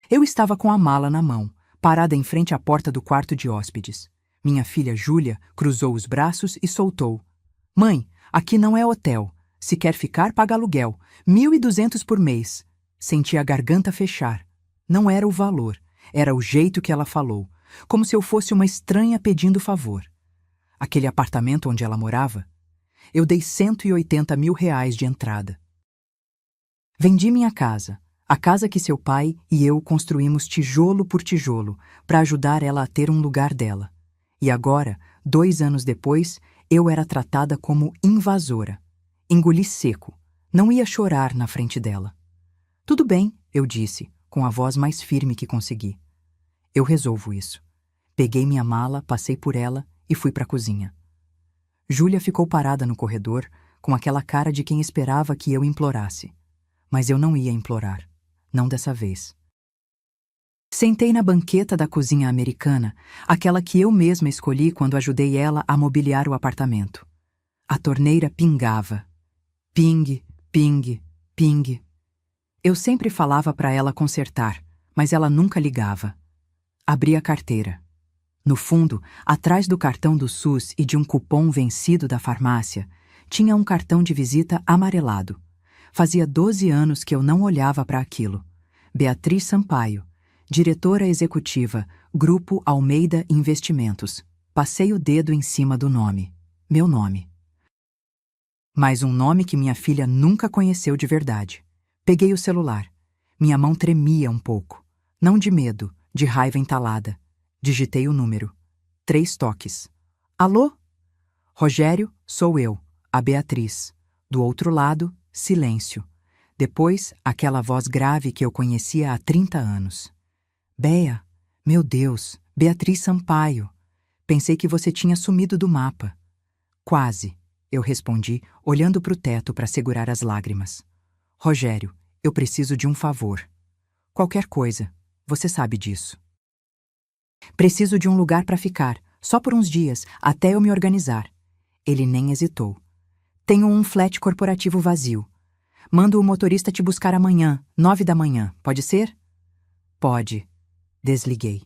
Eu estava com a mala na mão, parada em frente à porta do quarto de hóspedes. Minha filha Júlia cruzou os braços e soltou: "Mãe, aqui não é hotel. Se quer ficar, paga aluguel. 1.200 por mês." Senti a garganta fechar. Não era o valor, era o jeito que ela falou, como se eu fosse uma estranha pedindo favor. Aquele apartamento onde ela morava? Eu dei R$ 180.000 de entrada. Vendi minha casa, a casa que seu pai e eu construímos tijolo por tijolo, para ajudar ela a ter um lugar dela. E agora, 2 anos depois, eu era tratada como invasora. Engoli seco. Não ia chorar na frente dela. "Tudo bem", eu disse, com a voz mais firme que consegui. "Eu resolvo isso." Peguei minha mala, passei por ela e fui para a cozinha. Júlia ficou parada no corredor, com aquela cara de quem esperava que eu implorasse. Mas eu não ia implorar. Não dessa vez. Sentei na banqueta da cozinha americana, aquela que eu mesma escolhi quando ajudei ela a mobiliar o apartamento. A torneira pingava. Ping, ping, ping. Eu sempre falava para ela consertar, mas ela nunca ligava. Abri a carteira. No fundo, atrás do cartão do SUS e de um cupom vencido da farmácia, tinha um cartão de visita amarelado. Fazia 12 anos que eu não olhava para aquilo. Beatriz Sampaio, diretora executiva, Grupo Almeida Investimentos. Passei o dedo em cima do nome. Meu nome. Mas um nome que minha filha nunca conheceu de verdade. Peguei o celular. Minha mão tremia um pouco. Não de medo, de raiva entalada. Digitei o número. 3 toques. "Alô? Rogério, sou eu, a Beatriz." Do outro lado, silêncio. Depois, aquela voz grave que eu conhecia há 30 anos. "Bea, meu Deus, Beatriz Sampaio. Pensei que você tinha sumido do mapa." "Quase", eu respondi, olhando para o teto para segurar as lágrimas. "Rogério, eu preciso de um favor." "Qualquer coisa, você sabe disso." "Preciso de um lugar para ficar, só por uns dias, até eu me organizar." Ele nem hesitou. "Tenho um flat corporativo vazio. Mando o motorista te buscar amanhã, 9 da manhã, pode ser?" "Pode." Desliguei.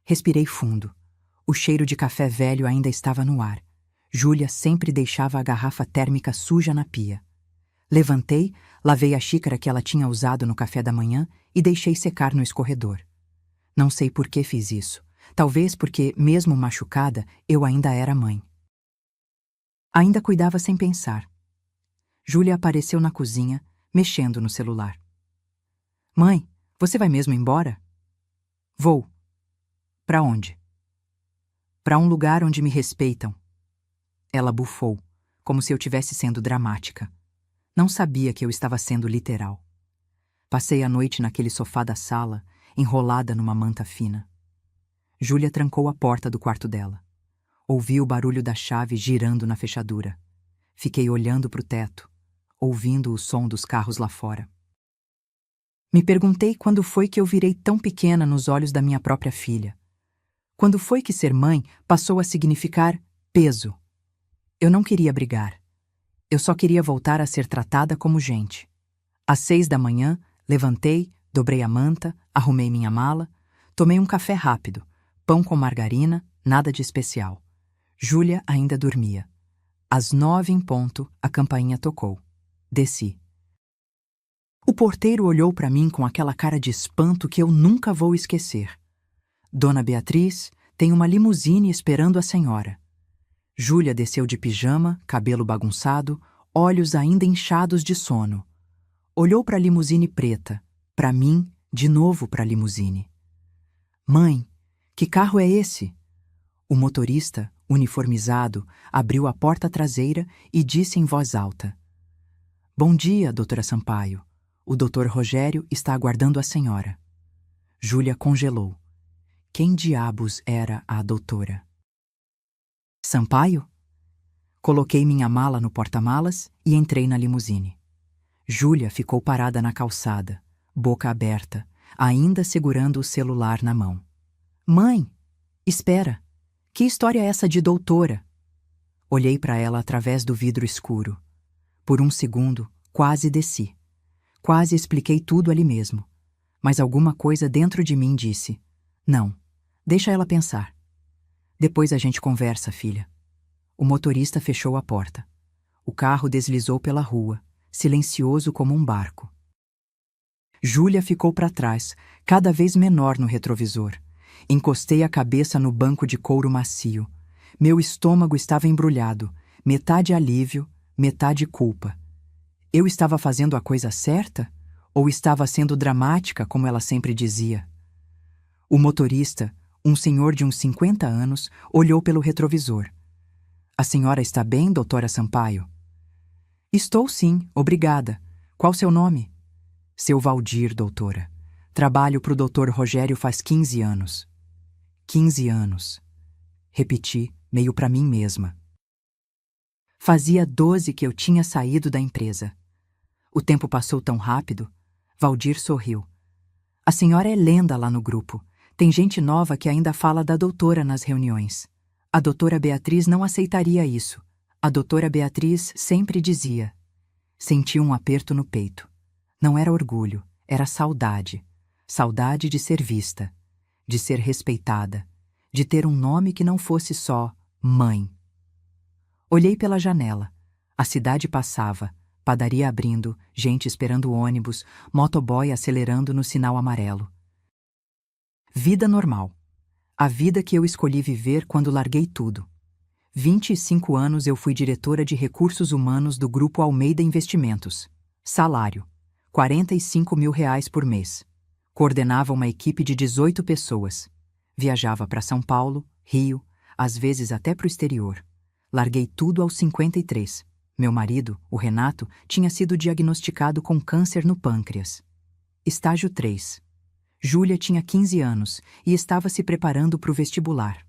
Respirei fundo. O cheiro de café velho ainda estava no ar. Júlia sempre deixava a garrafa térmica suja na pia. Levantei, lavei a xícara que ela tinha usado no café da manhã e deixei secar no escorredor. Não sei por que fiz isso. Talvez porque, mesmo machucada, eu ainda era mãe. Ainda cuidava sem pensar. Júlia apareceu na cozinha, mexendo no celular. "Mãe, você vai mesmo embora?" "Vou." "Para onde?" "Para um lugar onde me respeitam." Ela bufou, como se eu tivesse sendo dramática. Não sabia que eu estava sendo literal. Passei a noite naquele sofá da sala, enrolada numa manta fina. Júlia trancou a porta do quarto dela. Ouvi o barulho da chave girando na fechadura. Fiquei olhando para o teto, ouvindo o som dos carros lá fora. Me perguntei quando foi que eu virei tão pequena nos olhos da minha própria filha. Quando foi que ser mãe passou a significar peso. Eu não queria brigar. Eu só queria voltar a ser tratada como gente. Às 6 da manhã, levantei, dobrei a manta, arrumei minha mala, tomei um café rápido, pão com margarina, nada de especial. Júlia ainda dormia. Às 9 em ponto, a campainha tocou. Desci. O porteiro olhou para mim com aquela cara de espanto que eu nunca vou esquecer. "Dona Beatriz, tem uma limusine esperando a senhora." Júlia desceu de pijama, cabelo bagunçado, olhos ainda inchados de sono. Olhou para a limusine preta, para mim, de novo para a limusine. "Mãe, que carro é esse?" O motorista, uniformizado, abriu a porta traseira e disse em voz alta: "Bom dia, doutora Sampaio. O doutor Rogério está aguardando a senhora." Júlia congelou. Quem diabos era a doutora? "Sampaio?" Coloquei minha mala no porta-malas e entrei na limusine. Júlia ficou parada na calçada, boca aberta, ainda segurando o celular na mão. "Mãe, espera. Que história é essa de doutora?" Olhei para ela através do vidro escuro. Por um segundo, quase desci. Quase expliquei tudo ali mesmo. mas alguma coisa dentro de mim disse: não, deixa ela pensar. Depois a gente conversa, filha. O motorista fechou a porta. O carro deslizou pela rua, silencioso como um barco. Júlia ficou para trás, cada vez menor no retrovisor. Encostei a cabeça no banco de couro macio. Meu estômago estava embrulhado, metade alívio, metade culpa. Eu estava fazendo a coisa certa? Ou estava sendo dramática, como ela sempre dizia? O motorista, um senhor de uns 50 anos, olhou pelo retrovisor. A senhora está bem, doutora Sampaio? Estou sim, obrigada. Qual seu nome? Seu Valdir, doutora. Trabalho para o doutor Rogério faz 15 anos. 15 anos. Repeti, meio para mim mesma. Fazia 12 que eu tinha saído da empresa. O tempo passou tão rápido. Valdir sorriu. A senhora é lenda lá no grupo. Tem gente nova que ainda fala da doutora nas reuniões. A doutora Beatriz não aceitaria isso. A doutora Beatriz sempre dizia. Senti um aperto no peito. Não era orgulho, era saudade. Saudade de ser vista, de ser respeitada, de ter um nome que não fosse só mãe. Olhei pela janela. A cidade passava, padaria abrindo, gente esperando o ônibus, motoboy acelerando no sinal amarelo. Vida normal. A vida que eu escolhi viver quando larguei tudo. 25 anos eu fui diretora de recursos humanos do Grupo Almeida Investimentos. Salário: R$45 mil por mês. Coordenava uma equipe de 18 pessoas. Viajava para São Paulo, Rio, às vezes até para o exterior. Larguei tudo aos 53. Meu marido, o Renato, tinha sido diagnosticado com câncer no pâncreas. Estágio 3. Júlia tinha 15 anos e estava se preparando para o vestibular.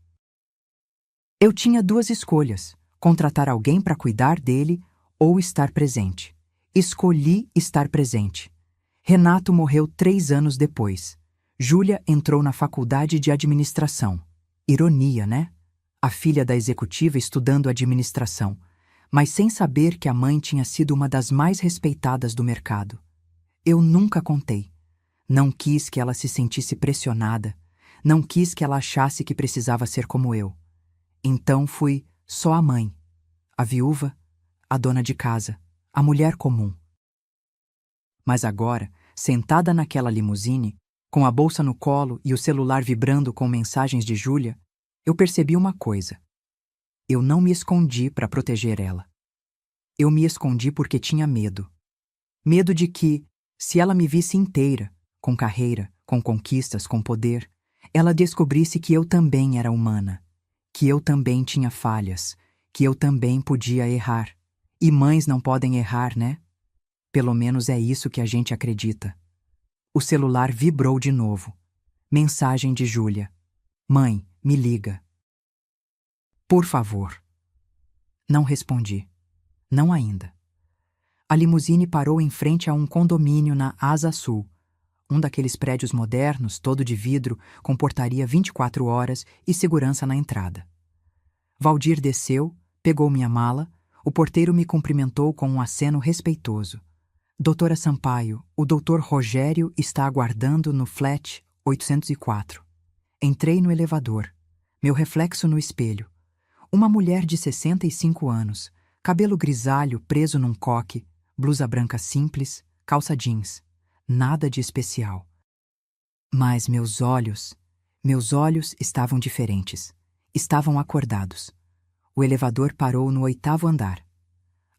Eu tinha duas escolhas: contratar alguém para cuidar dele ou estar presente. Escolhi estar presente. Renato morreu 3 anos depois. Júlia entrou na faculdade de administração. Ironia, né? A filha da executiva estudando administração, mas sem saber que a mãe tinha sido uma das mais respeitadas do mercado. Eu nunca contei. Não quis que ela se sentisse pressionada. Não quis que ela achasse que precisava ser como eu. Então fui só a mãe, a viúva, a dona de casa, a mulher comum. Mas agora, sentada naquela limusine, com a bolsa no colo e o celular vibrando com mensagens de Júlia, eu percebi uma coisa. Eu não me escondi para proteger ela. Eu me escondi porque tinha medo. Medo de que, se ela me visse inteira, com carreira, com conquistas, com poder, ela descobrisse que eu também era humana, que eu também tinha falhas, que eu também podia errar. E mães não podem errar, né? Pelo menos é isso que a gente acredita. O celular vibrou de novo. Mensagem de Júlia. Mãe, me liga. Por favor. Não respondi. Não ainda. A limusine parou em frente a um condomínio na Asa Sul, um daqueles prédios modernos, todo de vidro, com portaria 24 horas e segurança na entrada. Valdir desceu, pegou minha mala, o porteiro me cumprimentou com um aceno respeitoso. Doutora Sampaio, o doutor Rogério está aguardando no flat 804. Entrei no elevador. Meu reflexo no espelho. Uma mulher de 65 anos, cabelo grisalho preso num coque, blusa branca simples, calça jeans. Nada de especial. Mas meus olhos estavam diferentes. Estavam acordados. O elevador parou no 8º andar.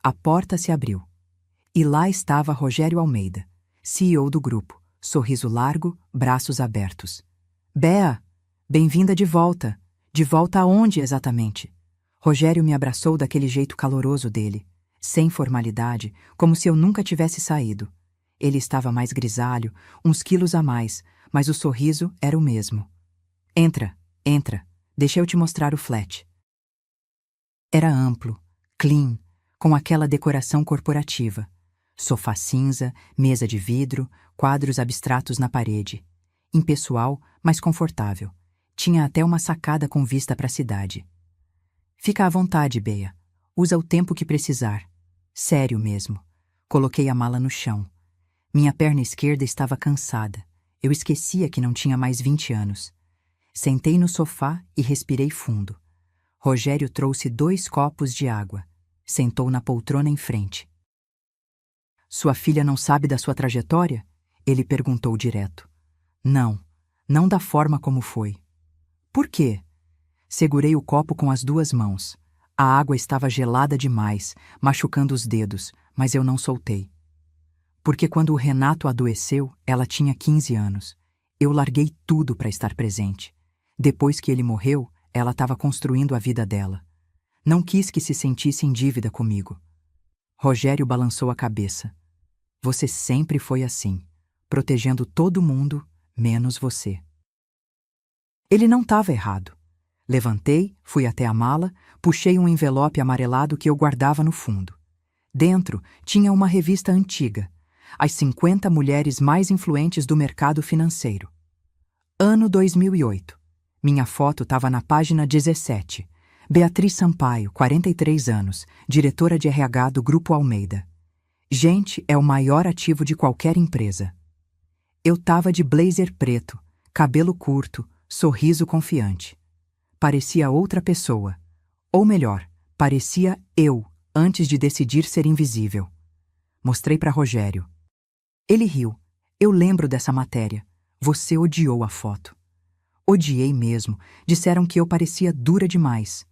A porta se abriu. E lá estava Rogério Almeida, CEO do grupo, sorriso largo, braços abertos. Bea, bem-vinda de volta. De volta aonde exatamente? Rogério me abraçou daquele jeito caloroso dele, sem formalidade, como se eu nunca tivesse saído. Ele estava mais grisalho, uns quilos a mais, mas o sorriso era o mesmo. Entra, entra, deixa eu te mostrar o flat. Era amplo, clean, com aquela decoração corporativa. Sofá cinza, mesa de vidro, quadros abstratos na parede. Impessoal, mas confortável. Tinha até uma sacada com vista para a cidade. Fica à vontade, Bea. Usa o tempo que precisar. Sério mesmo. Coloquei a mala no chão. Minha perna esquerda estava cansada. Eu esquecia que não tinha mais 20 anos. Sentei no sofá e respirei fundo. Rogério trouxe 2 copos de água. Sentou na poltrona em frente. Sua filha não sabe da sua trajetória? Ele perguntou direto. Não, não da forma como foi. Por quê? Segurei o copo com as 2 mãos. A água estava gelada demais, machucando os dedos, mas eu não soltei. Porque quando o Renato adoeceu, ela tinha 15 anos. Eu larguei tudo para estar presente. Depois que ele morreu, ela estava construindo a vida dela. Não quis que se sentisse em dívida comigo. Rogério balançou a cabeça. Você sempre foi assim, protegendo todo mundo, menos você. Ele não estava errado. Levantei, fui até a mala, puxei um envelope amarelado que eu guardava no fundo. Dentro tinha uma revista antiga, As 50 Mulheres Mais Influentes do Mercado Financeiro. Ano 2008. Minha foto estava na página 17. Beatriz Sampaio, 43 anos, diretora de RH do Grupo Almeida. Gente é o maior ativo de qualquer empresa. Eu estava de blazer preto, cabelo curto, sorriso confiante. Parecia outra pessoa. Ou melhor, parecia eu, antes de decidir ser invisível. Mostrei para Rogério. Ele riu. Eu lembro dessa matéria. Você odiou a foto. Odiei mesmo. Disseram que eu parecia dura demais.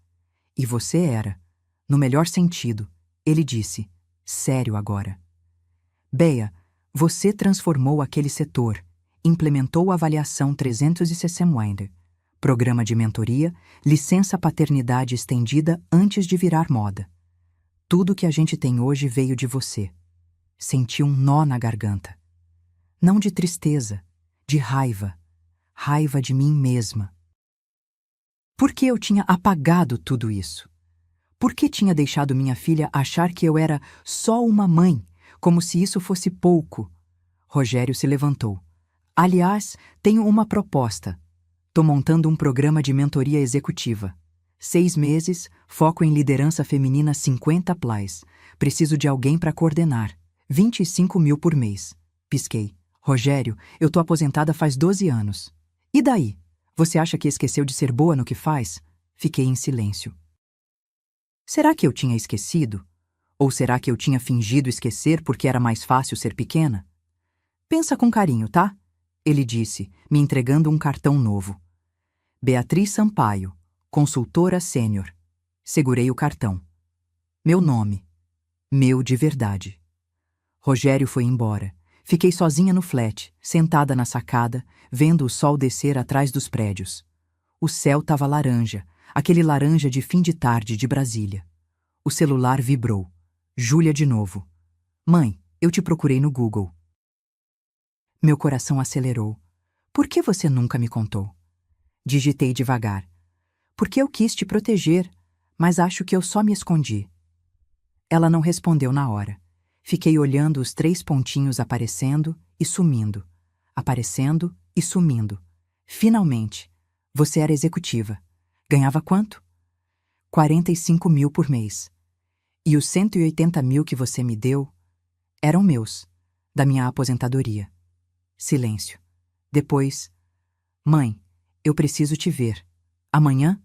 E você era. No melhor sentido. Ele disse. Sério agora. Bea, você transformou aquele setor. Implementou a avaliação 360 programa de mentoria, licença paternidade estendida antes de virar moda. Tudo que a gente tem hoje veio de você. Senti um nó na garganta. Não de tristeza, de raiva. Raiva de mim mesma. Por que eu tinha apagado tudo isso? Por que tinha deixado minha filha achar que eu era só uma mãe, como se isso fosse pouco? Rogério se levantou. Aliás, tenho uma proposta. Estou montando um programa de mentoria executiva. 6 meses, foco em liderança feminina 50+. Preciso de alguém para coordenar. 25 mil por mês. Pisquei. Rogério, eu tô aposentada faz 12 anos. E daí? Você acha que esqueceu de ser boa no que faz? Fiquei em silêncio. Será que eu tinha esquecido? Ou será que eu tinha fingido esquecer porque era mais fácil ser pequena? Pensa com carinho, tá? Ele disse, me entregando um cartão novo. Beatriz Sampaio, consultora sênior. Segurei o cartão. Meu nome. Meu de verdade. Rogério foi embora. Fiquei sozinha no flat, sentada na sacada, vendo o sol descer atrás dos prédios. O céu estava laranja, aquele laranja de fim de tarde de Brasília. O celular vibrou. Júlia de novo. Mãe, eu te procurei no Google. Meu coração acelerou. Por que você nunca me contou? Digitei devagar. Porque eu quis te proteger, mas acho que eu só me escondi. Ela não respondeu na hora. Fiquei olhando os 3 pontinhos aparecendo e sumindo. Aparecendo e sumindo. Finalmente, você era executiva. Ganhava quanto? 45 mil por mês. E os 180 mil que você me deu eram meus, da minha aposentadoria. Silêncio. Depois, mãe, eu preciso te ver. Amanhã?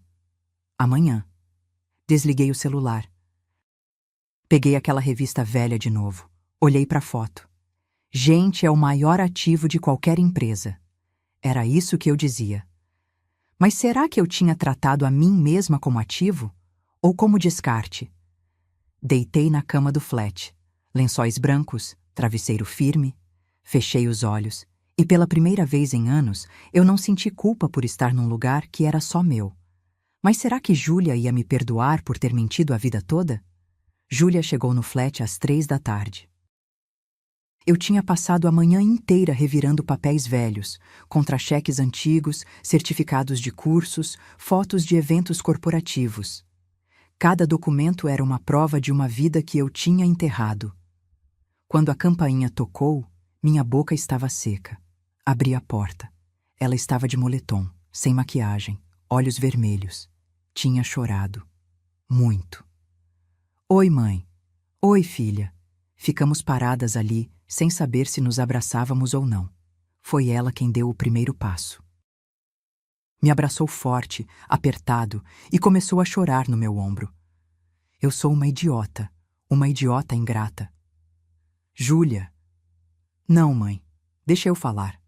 Amanhã. Desliguei o celular. Peguei aquela revista velha de novo. Olhei para a foto. Gente é o maior ativo de qualquer empresa. Era isso que eu dizia. Mas será que eu tinha tratado a mim mesma como ativo? Ou como descarte? Deitei na cama do flat. Lençóis brancos, travesseiro firme. Fechei os olhos. E pela primeira vez em anos, eu não senti culpa por estar num lugar que era só meu. Mas será que Júlia ia me perdoar por ter mentido a vida toda? Júlia chegou no flat às 3 da tarde. Eu tinha passado a manhã inteira revirando papéis velhos, contra-cheques antigos, certificados de cursos, fotos de eventos corporativos. Cada documento era uma prova de uma vida que eu tinha enterrado. Quando a campainha tocou, minha boca estava seca. Abri a porta. Ela estava de moletom, sem maquiagem, olhos vermelhos. Tinha chorado. Muito. Oi, mãe. Oi, filha. Ficamos paradas ali, sem saber se nos abraçávamos ou não. Foi ela quem deu o primeiro passo. Me abraçou forte, apertado, e começou a chorar no meu ombro. Eu sou uma idiota ingrata. Júlia. Não, mãe, deixa eu falar.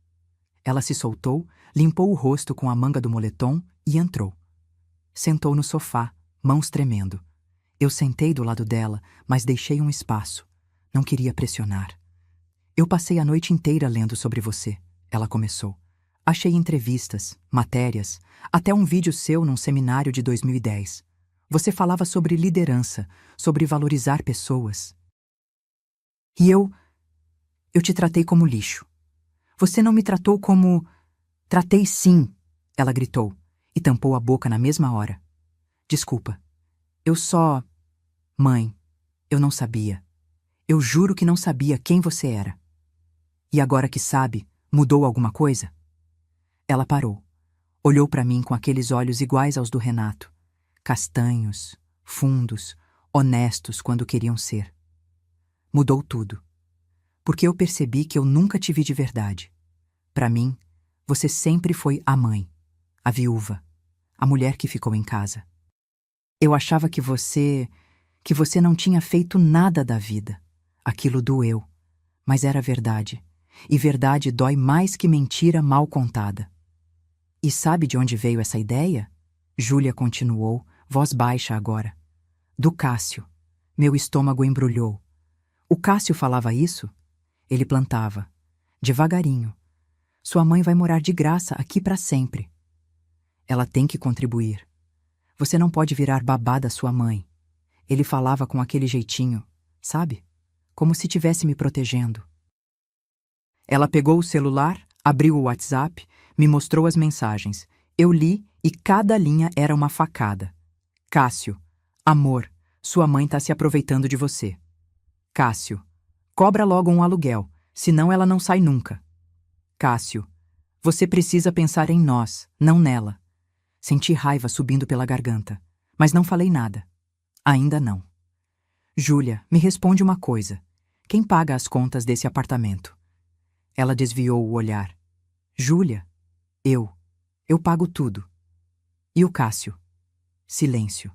Ela se soltou, limpou o rosto com a manga do moletom e entrou. Sentou no sofá, mãos tremendo. Eu sentei do lado dela, mas deixei um espaço. Não queria pressionar. Eu passei a noite inteira lendo sobre você, ela começou. Achei entrevistas, matérias, até um vídeo seu num seminário de 2010. Você falava sobre liderança, sobre valorizar pessoas. E eu te tratei como lixo. Você não me tratou como... Tratei sim, ela gritou, e tampou a boca na mesma hora. Desculpa. Eu só... Mãe, eu não sabia. Eu juro que não sabia quem você era. E agora que sabe, mudou alguma coisa? Ela parou. Olhou para mim com aqueles olhos iguais aos do Renato. Castanhos, fundos, honestos quando queriam ser. Mudou tudo. Porque eu percebi que eu nunca te vi de verdade. Para mim, você sempre foi a mãe, a viúva, a mulher que ficou em casa. Eu achava que você não tinha feito nada da vida. Aquilo doeu, mas era verdade. E verdade dói mais que mentira mal contada. E sabe de onde veio essa ideia? Júlia continuou, voz baixa agora. Do Cássio. Meu estômago embrulhou. O Cássio falava isso? Ele plantava. Devagarinho. Sua mãe vai morar de graça aqui para sempre. Ela tem que contribuir. Você não pode virar babá da sua mãe. Ele falava com aquele jeitinho, sabe? Como se estivesse me protegendo. Ela pegou o celular, abriu o WhatsApp, me mostrou as mensagens. Eu li e cada linha era uma facada. Cássio, amor, sua mãe tá se aproveitando de você. Cássio, cobra logo um aluguel, senão ela não sai nunca. Cássio, você precisa pensar em nós, não nela. Senti raiva subindo pela garganta, mas não falei nada. Ainda não. Júlia, me responde uma coisa. Quem paga as contas desse apartamento? Ela desviou o olhar. Júlia, eu pago tudo. E o Cássio? Silêncio.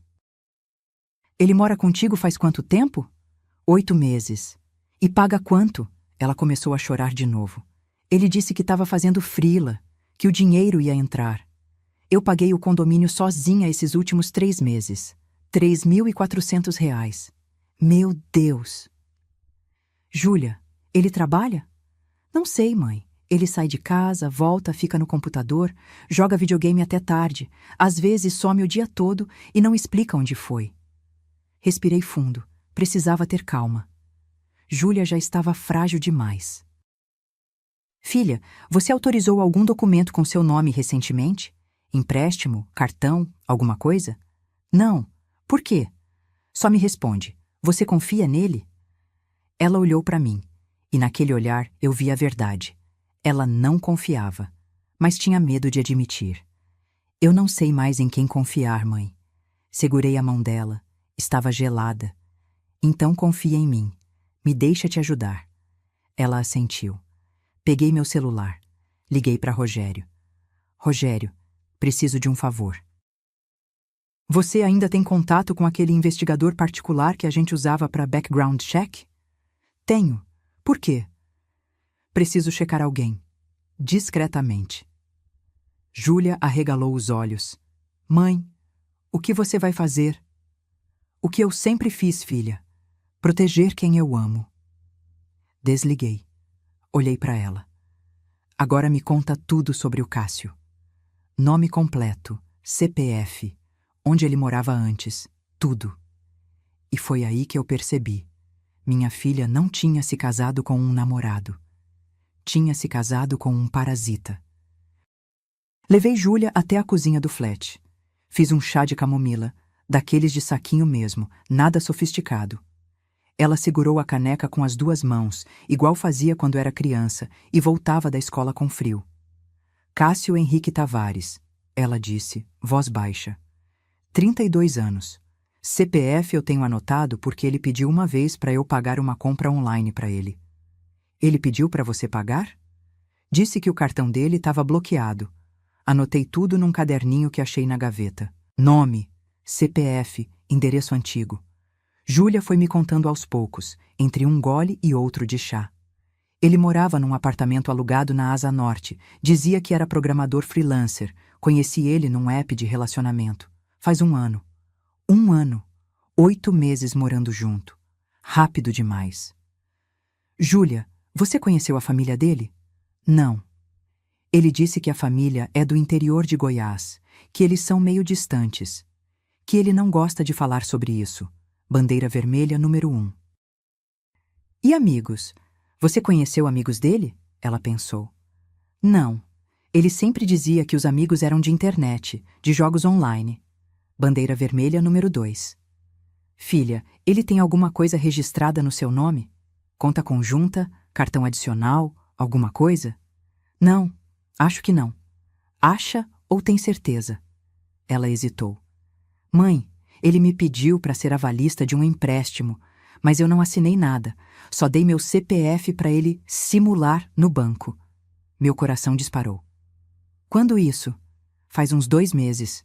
Ele mora contigo faz quanto tempo? 8 meses. E paga quanto? Ela começou a chorar de novo. Ele disse que estava fazendo frila, que o dinheiro ia entrar. Eu paguei o condomínio sozinha esses últimos 3 meses. R$ 3.400. Meu Deus! Júlia, ele trabalha? Não sei, mãe. Ele sai de casa, volta, fica no computador, joga videogame até tarde, às vezes some o dia todo e não explica onde foi. Respirei fundo. Precisava ter calma. Júlia já estava frágil demais. Filha, você autorizou algum documento com seu nome recentemente? Empréstimo, cartão, alguma coisa? Não. Por quê? Só me responde. Você confia nele? Ela olhou para mim, e naquele olhar eu vi a verdade. Ela não confiava, mas tinha medo de admitir. Eu não sei mais em quem confiar, mãe. Segurei a mão dela. Estava gelada. Então confia em mim. Me deixa te ajudar. Ela assentiu. Peguei meu celular. Liguei para Rogério. Rogério, preciso de um favor. Você ainda tem contato com aquele investigador particular que a gente usava para background check? Tenho. Por quê? Preciso checar alguém. Discretamente. Júlia arregalou os olhos. Mãe, o que você vai fazer? O que eu sempre fiz, filha. Proteger quem eu amo. Desliguei. Olhei para ela. Agora me conta tudo sobre o Cássio. Nome completo, CPF, onde ele morava antes, tudo. E foi aí que eu percebi. Minha filha não tinha se casado com um namorado. Tinha se casado com um parasita. Levei Júlia até a cozinha do flat. Fiz um chá de camomila, daqueles de saquinho mesmo, nada sofisticado. Ela segurou a caneca com as 2 mãos, igual fazia quando era criança, e voltava da escola com frio. Cássio Henrique Tavares, ela disse, voz baixa. 32 anos. CPF eu tenho anotado porque ele pediu uma vez para eu pagar uma compra online para ele. Ele pediu para você pagar? Disse que o cartão dele estava bloqueado. Anotei tudo num caderninho que achei na gaveta. Nome, CPF, endereço antigo. Júlia foi me contando aos poucos, entre um gole e outro de chá. Ele morava num apartamento alugado na Asa Norte. Dizia que era programador freelancer. Conheci ele num app de relacionamento. Faz 1 ano. 1 ano. 8 meses morando junto. Rápido demais. Júlia, você conheceu a família dele? Não. Ele disse que a família é do interior de Goiás, que eles são meio distantes, que ele não gosta de falar sobre isso. Bandeira vermelha número 1. E amigos? Você conheceu amigos dele? Ela pensou. Não. Ele sempre dizia que os amigos eram de internet, de jogos online. Bandeira vermelha número 2. Filha, ele tem alguma coisa registrada no seu nome? Conta conjunta, cartão adicional, alguma coisa? Não, acho que não. Acha ou tem certeza? Ela hesitou. Mãe, ele me pediu para ser avalista de um empréstimo, mas eu não assinei nada. Só dei meu CPF para ele simular no banco. Meu coração disparou. Quando isso? Faz uns 2 meses.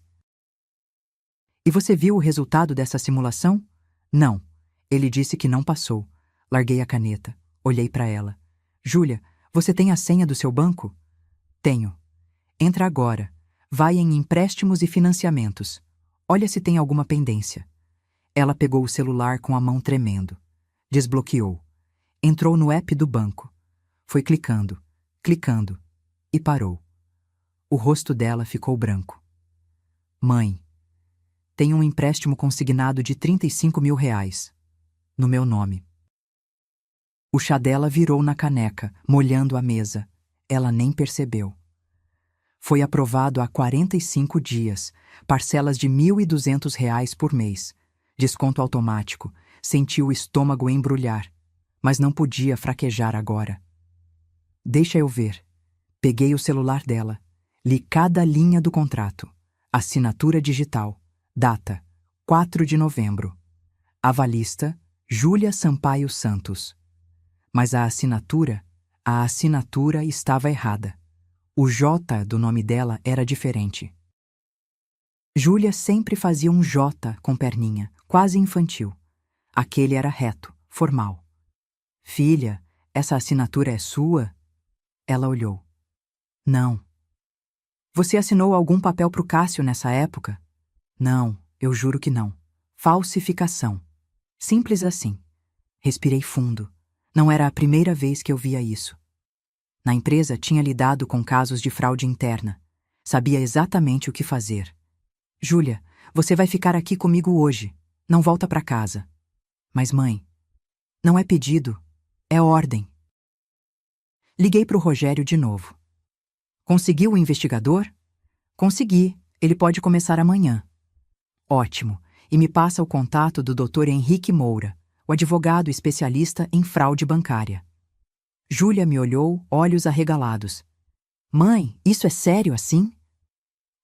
E você viu o resultado dessa simulação? Não. Ele disse que não passou. Larguei a caneta. Olhei para ela. Júlia, você tem a senha do seu banco? Tenho. Entra agora. Vai em empréstimos e financiamentos. Olha se tem alguma pendência. Ela pegou o celular com a mão tremendo. Desbloqueou. Entrou no app do banco. Foi clicando, clicando e parou. O rosto dela ficou branco. Mãe, tem um empréstimo consignado de R$35 mil, no meu nome. O chá dela virou na caneca, molhando a mesa. Ela nem percebeu. Foi aprovado há 45 dias, parcelas de R$1.200 por mês. Desconto automático. Senti o estômago embrulhar, mas não podia fraquejar agora. Deixa eu ver. Peguei o celular dela. Li cada linha do contrato. Assinatura digital. Data: 4 de novembro. Avalista: Júlia Sampaio Santos. Mas a assinatura estava errada. O J do nome dela era diferente. Júlia sempre fazia um J com perninha, quase infantil. Aquele era reto, formal. Filha, essa assinatura é sua? Ela olhou. Não. Você assinou algum papel pro Cássio nessa época? Não, eu juro que não. Falsificação. Simples assim. Respirei fundo. Não era a primeira vez que eu via isso. Na empresa tinha lidado com casos de fraude interna. Sabia exatamente o que fazer. Júlia, você vai ficar aqui comigo hoje. Não volta para casa. Mas mãe, não é pedido, é ordem. Liguei pro Rogério de novo. Conseguiu o investigador? Consegui, ele pode começar amanhã. Ótimo, e me passa o contato do Dr. Henrique Moura, o advogado especialista em fraude bancária. Júlia me olhou, olhos arregalados. Mãe, isso é sério assim?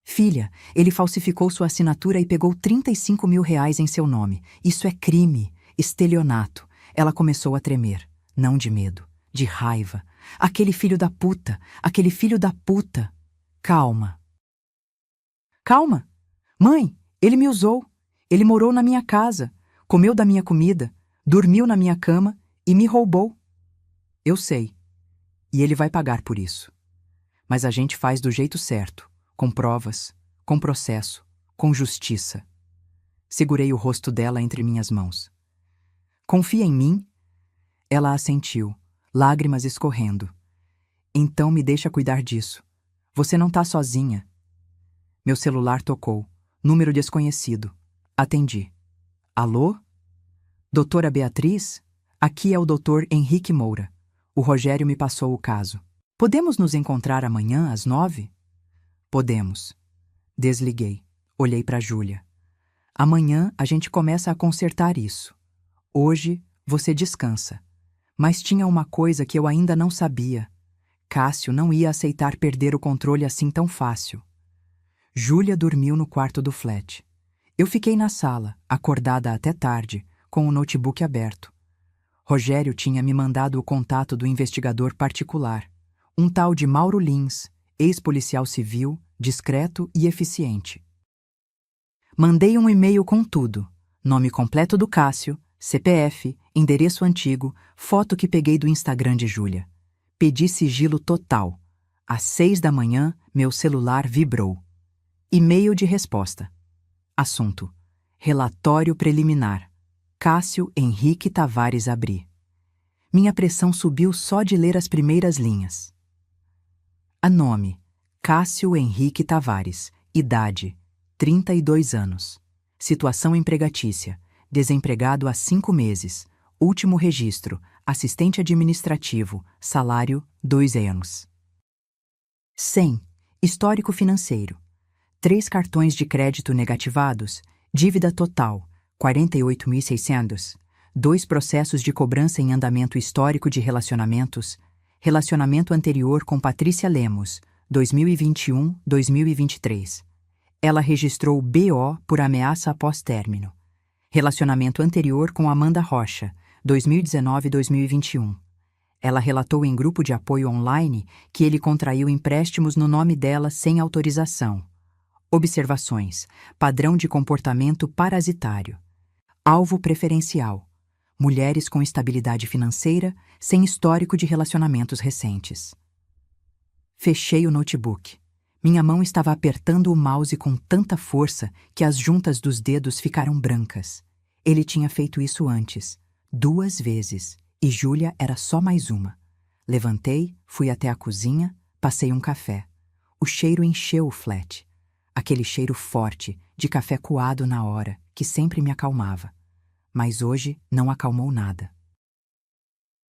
Filha, ele falsificou sua assinatura e pegou R$35 mil em seu nome. Isso é crime, estelionato. Ela começou a tremer, não de medo, de raiva. Aquele filho da puta, aquele filho da puta. Calma. Calma? Mãe, ele me usou. Ele morou na minha casa, comeu da minha comida, dormiu na minha cama e me roubou. Eu sei. E ele vai pagar por isso. Mas a gente faz do jeito certo, com provas, com processo, com justiça. Segurei o rosto dela entre minhas mãos. Confia em mim? Ela assentiu, lágrimas escorrendo. Então me deixa cuidar disso. Você não tá sozinha. Meu celular tocou. Número desconhecido. Atendi. Alô? Doutora Beatriz? Aqui é o Dr. Henrique Moura. O Rogério me passou o caso. Podemos nos encontrar amanhã às 9? Podemos. Desliguei. Olhei para Júlia. Amanhã a gente começa a consertar isso. Hoje você descansa. Mas tinha uma coisa que eu ainda não sabia. Cássio não ia aceitar perder o controle assim tão fácil. Júlia dormiu no quarto do flat. Eu fiquei na sala, acordada até tarde, com o notebook aberto. Rogério tinha me mandado o contato do investigador particular, Um tal de Mauro Lins, ex-policial civil, discreto e eficiente. Mandei um e-mail com tudo: nome completo do Cássio, CPF, endereço antigo, foto que peguei do Instagram de Júlia. Pedi sigilo total. Às 6 da manhã, meu celular vibrou. E-mail de resposta. Assunto: relatório preliminar. Cássio Henrique Tavares Abri. Minha pressão subiu só de ler as primeiras linhas. A nome: Cássio Henrique Tavares. Idade: 32 anos. Situação empregatícia: desempregado há 5 meses. Último registro: assistente administrativo. Salário: 2 anos. 100. Histórico financeiro: 3 cartões de crédito negativados. Dívida total: 48.600. 2 processos de cobrança em andamento. Histórico de relacionamentos: relacionamento anterior com Patrícia Lemos, 2021-2023. Ela registrou BO por ameaça após término. Relacionamento anterior com Amanda Rocha, 2019-2021. Ela relatou em grupo de apoio online que ele contraiu empréstimos no nome dela sem autorização. Observações: padrão de comportamento parasitário. Alvo preferencial: mulheres com estabilidade financeira, sem histórico de relacionamentos recentes. Fechei o notebook. Minha mão estava apertando o mouse com tanta força que as juntas dos dedos ficaram brancas. Ele tinha feito isso antes, 2 vezes, e Júlia era só mais uma. Levantei, fui até a cozinha, passei um café. O cheiro encheu o flat. Aquele cheiro forte, de café coado na hora, que sempre me acalmava. Mas hoje não acalmou nada.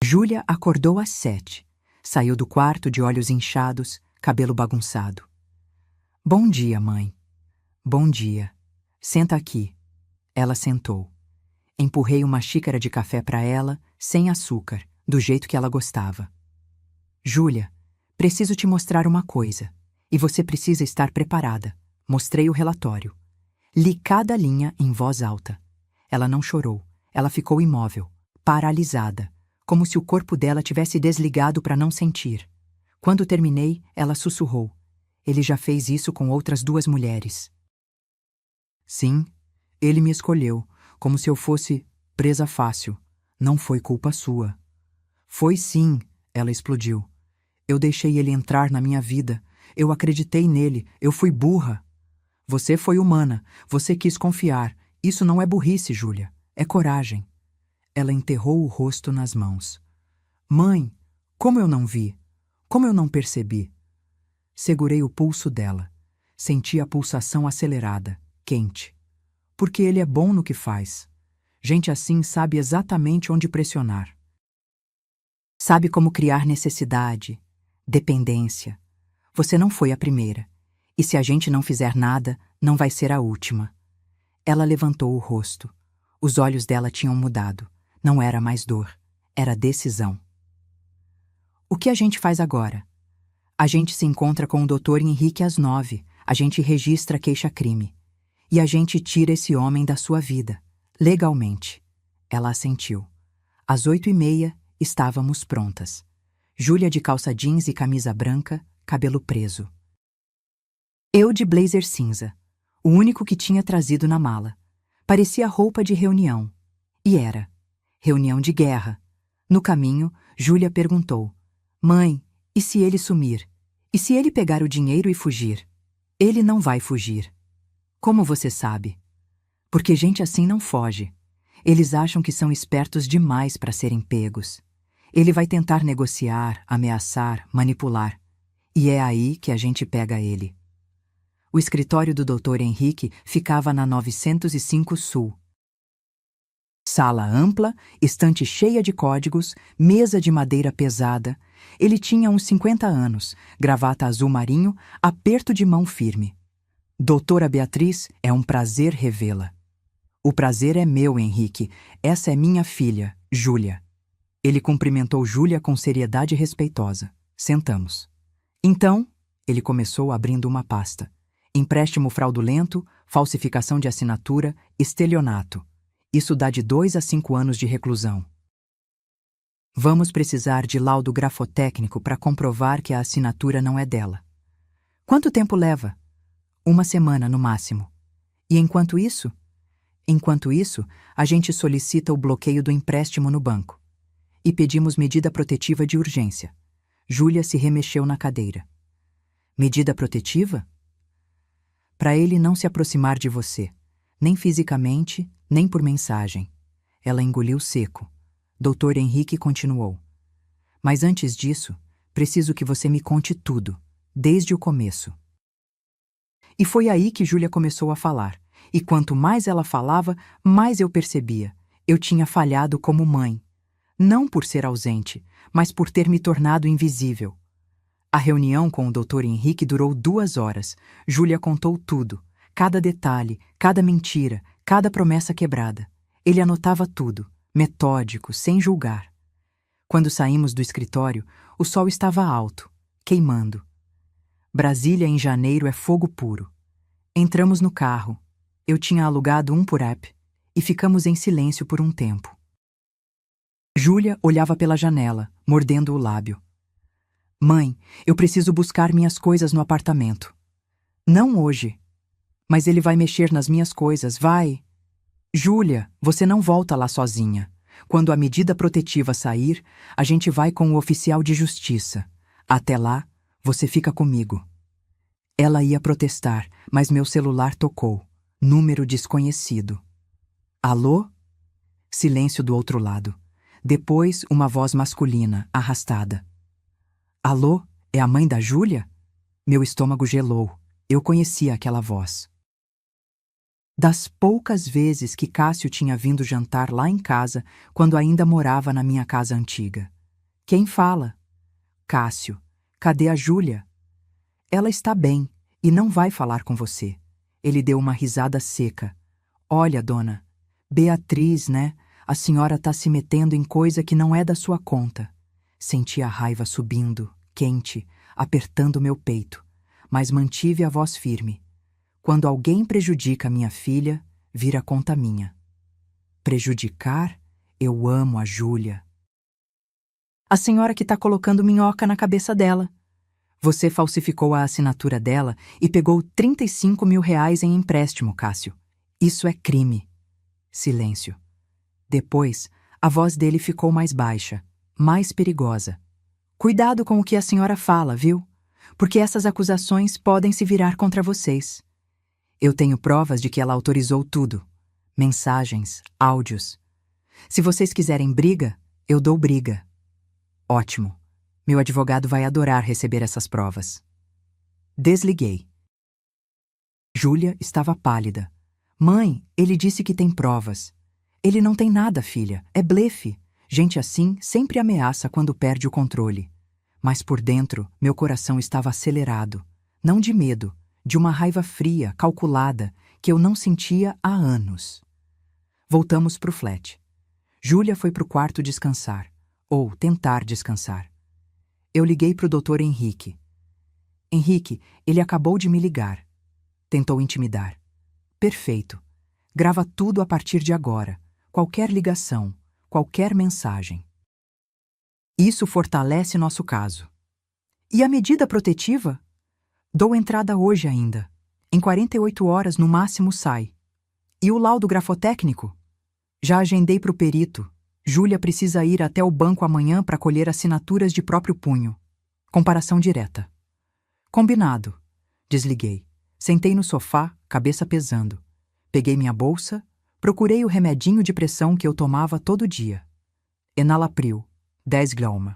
Júlia acordou às 7. Saiu do quarto de olhos inchados, cabelo bagunçado. Bom dia, mãe. Bom dia. Senta aqui. Ela sentou. Empurrei uma xícara de café para ela, sem açúcar, do jeito que ela gostava. Júlia, preciso te mostrar uma coisa. E você precisa estar preparada. Mostrei o relatório. Li cada linha em voz alta. Ela não chorou. Ela ficou imóvel, paralisada, como se o corpo dela tivesse desligado para não sentir. Quando terminei, ela sussurrou: ele já fez isso com outras 2 mulheres. Sim, ele me escolheu, como se eu fosse presa fácil. Não foi culpa sua. Foi sim, ela explodiu. Eu deixei ele entrar na minha vida. Eu acreditei nele. Eu fui burra. Você foi humana. Você quis confiar. Isso não é burrice, Júlia. É coragem. Ela enterrou o rosto nas mãos. Mãe, como eu não vi? Como eu não percebi? Segurei o pulso dela. Senti a pulsação acelerada, quente. Porque ele é bom no que faz. Gente assim sabe exatamente onde pressionar. Sabe como criar necessidade, dependência. Você não foi a primeira. E se a gente não fizer nada, não vai ser a última. Ela levantou o rosto. Os olhos dela tinham mudado. Não era mais dor. Era decisão. O que a gente faz agora? A gente se encontra com o Dr. Henrique às 9. A gente registra a queixa-crime. E a gente tira esse homem da sua vida. Legalmente. Ela assentiu. Às 8h30, estávamos prontas. Júlia de calça jeans e camisa branca, cabelo preso. Eu de blazer cinza. O único que tinha trazido na mala. Parecia roupa de reunião. E era. Reunião de guerra. No caminho, Júlia perguntou: Mãe, e se ele sumir? E se ele pegar o dinheiro e fugir? Ele não vai fugir. Como você sabe? Porque gente assim não foge. Eles acham que são espertos demais para serem pegos. Ele vai tentar negociar, ameaçar, manipular. E é aí que a gente pega ele. O escritório do Dr. Henrique ficava na 905 Sul. Sala ampla, estante cheia de códigos, mesa de madeira pesada. Ele tinha uns 50 anos, gravata azul marinho, aperto de mão firme. Doutora Beatriz, é um prazer revê-la. O prazer é meu, Henrique. Essa é minha filha, Júlia. Ele cumprimentou Júlia com seriedade respeitosa. Sentamos. Então, ele começou abrindo uma pasta. Empréstimo fraudulento, falsificação de assinatura, estelionato. Isso dá de 2 a 5 anos de reclusão. Vamos precisar de laudo grafotécnico para comprovar que a assinatura não é dela. Quanto tempo leva? 1 semana no máximo. E enquanto isso? Enquanto isso, a gente solicita o bloqueio do empréstimo no banco. E pedimos medida protetiva de urgência. Júlia se remexeu na cadeira. Medida protetiva? Para ele não se aproximar de você, nem fisicamente, nem por mensagem. Ela engoliu seco. Dr. Henrique continuou. Mas antes disso, preciso que você me conte tudo, desde o começo. E foi aí que Júlia começou a falar. E quanto mais ela falava, mais eu percebia. Eu tinha falhado como mãe. Não por ser ausente, mas por ter me tornado invisível. A reunião com o Dr. Henrique durou 2 horas. Júlia contou tudo. Cada detalhe, cada mentira, cada promessa quebrada. Ele anotava tudo, metódico, sem julgar. Quando saímos do escritório, o sol estava alto, queimando. Brasília em janeiro é fogo puro. Entramos no carro. Eu tinha alugado um por app e ficamos em silêncio por um tempo. Júlia olhava pela janela, mordendo o lábio. Mãe, eu preciso buscar minhas coisas no apartamento. Não hoje. Mas ele vai mexer nas minhas coisas, vai. Júlia, você não volta lá sozinha. Quando a medida protetiva sair, a gente vai com o oficial de justiça. Até lá, você fica comigo. Ela ia protestar, mas meu celular tocou. Número desconhecido. Alô? Silêncio do outro lado. Depois, uma voz masculina, arrastada. Alô? É a mãe da Júlia? Meu estômago gelou. Eu conhecia aquela voz. Das poucas vezes que Cássio tinha vindo jantar lá em casa, quando ainda morava na minha casa antiga. Quem fala? Cássio. Cadê a Júlia? Ela está bem e não vai falar com você. Ele deu uma risada seca. Olha, dona, Beatriz, né? A senhora tá se metendo em coisa que não é da sua conta. Senti a raiva subindo, quente, apertando meu peito, mas mantive a voz firme. Quando alguém prejudica minha filha, vira conta minha. Prejudicar? Eu amo a Júlia. A senhora que tá colocando minhoca na cabeça dela. Você falsificou a assinatura dela e pegou 35 mil reais em empréstimo, Cássio. Isso é crime. Silêncio. Depois, a voz dele ficou mais baixa, mais perigosa. Cuidado com o que a senhora fala, viu? Porque essas acusações podem se virar contra vocês. Eu tenho provas de que ela autorizou tudo. Mensagens, áudios. Se vocês quiserem briga, eu dou briga. Ótimo. Meu advogado vai adorar receber essas provas. Desliguei. Júlia estava pálida. Mãe, ele disse que tem provas. Ele não tem nada, filha. É blefe. Gente assim sempre ameaça quando perde o controle. Mas por dentro, meu coração estava acelerado. Não de medo, de uma raiva fria, calculada, que eu não sentia há anos. Voltamos pro flat. Júlia foi pro quarto descansar, ou tentar descansar. Eu liguei pro Dr. Henrique. Henrique, ele acabou de me ligar. Tentou intimidar. Perfeito. Grava tudo a partir de agora. Qualquer ligação, qualquer mensagem. Isso fortalece nosso caso. E a medida protetiva? Dou entrada hoje ainda. Em 48 horas no máximo sai. E o laudo grafotécnico? Já agendei pro perito. Júlia precisa ir até o banco amanhã para colher assinaturas de próprio punho. Comparação direta. Combinado. Desliguei. Sentei no sofá, cabeça pesando. Peguei minha bolsa, procurei o remedinho de pressão que eu tomava todo dia. Enalapril, 10 gramas.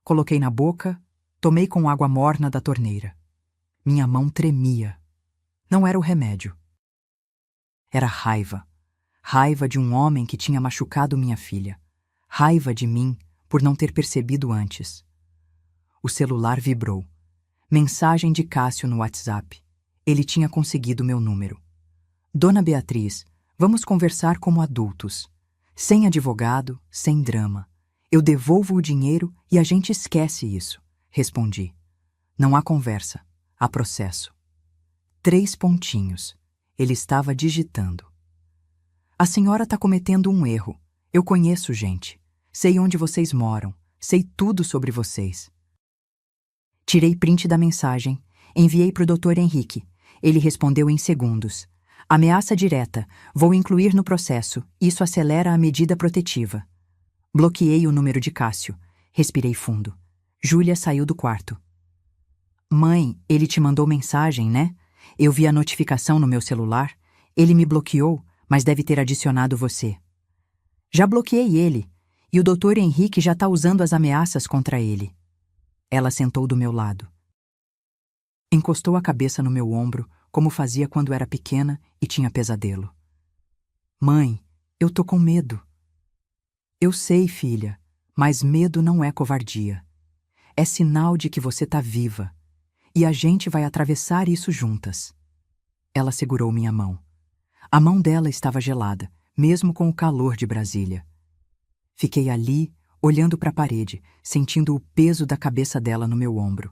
Coloquei na boca, tomei com água morna da torneira. Minha mão tremia. Não era o remédio. Era raiva. Raiva de um homem que tinha machucado minha filha. Raiva de mim por não ter percebido antes. O celular vibrou. Mensagem de Cássio no WhatsApp. Ele tinha conseguido meu número. Dona Beatriz, vamos conversar como adultos. Sem advogado, sem drama. Eu devolvo o dinheiro e a gente esquece isso. Respondi. Não há conversa. Há processo. 3 pontinhos. Ele estava digitando. A senhora está cometendo um erro. Eu conheço gente. Sei onde vocês moram. Sei tudo sobre vocês. Tirei print da mensagem. Enviei para o Dr. Henrique. Ele respondeu em segundos. Ameaça direta. Vou incluir no processo. Isso acelera a medida protetiva. Bloqueei o número de Cássio. Respirei fundo. Júlia saiu do quarto. Mãe, ele te mandou mensagem, né? Eu vi a notificação no meu celular. Ele me bloqueou, mas deve ter adicionado você. Já bloqueei ele, e o Dr. Henrique já está usando as ameaças contra ele. Ela sentou do meu lado. Encostou a cabeça no meu ombro, como fazia quando era pequena e tinha pesadelo. Mãe, eu tô com medo. Eu sei, filha, mas medo não é covardia. É sinal de que você tá viva. E a gente vai atravessar isso juntas. Ela segurou minha mão. A mão dela estava gelada, mesmo com o calor de Brasília. Fiquei ali, olhando para a parede, sentindo o peso da cabeça dela no meu ombro.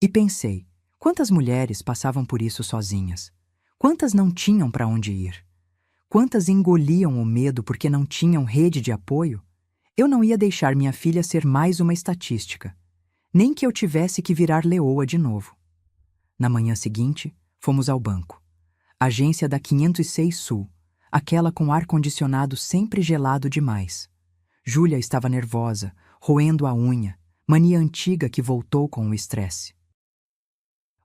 E pensei, quantas mulheres passavam por isso sozinhas? Quantas não tinham para onde ir? Quantas engoliam o medo porque não tinham rede de apoio? Eu não ia deixar minha filha ser mais uma estatística. Nem que eu tivesse que virar leoa de novo. Na manhã seguinte, fomos ao banco. Agência da 506 Sul, aquela com ar-condicionado sempre gelado demais. Júlia estava nervosa, roendo a unha, mania antiga que voltou com o estresse.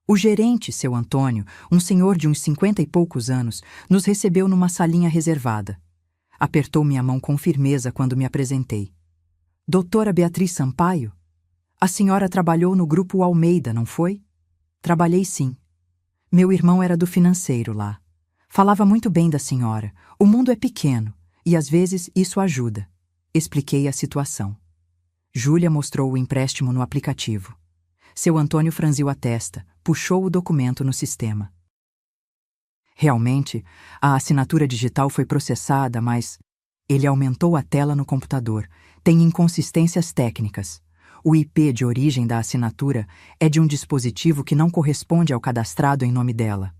O gerente, seu Antônio, um senhor de uns 50 e poucos anos, nos recebeu numa salinha reservada. Apertou minha mão com firmeza quando me apresentei. Doutora Beatriz Sampaio? A senhora trabalhou no Grupo Almeida, não foi? Trabalhei sim. Meu irmão era do financeiro lá. Falava muito bem da senhora. O mundo é pequeno, e às vezes isso ajuda. Expliquei a situação. Júlia mostrou o empréstimo no aplicativo. Seu Antônio franziu a testa, puxou o documento no sistema. Realmente, a assinatura digital foi processada, mas ele aumentou a tela no computador. Tem inconsistências técnicas. O IP de origem da assinatura é de um dispositivo que não corresponde ao cadastrado em nome dela.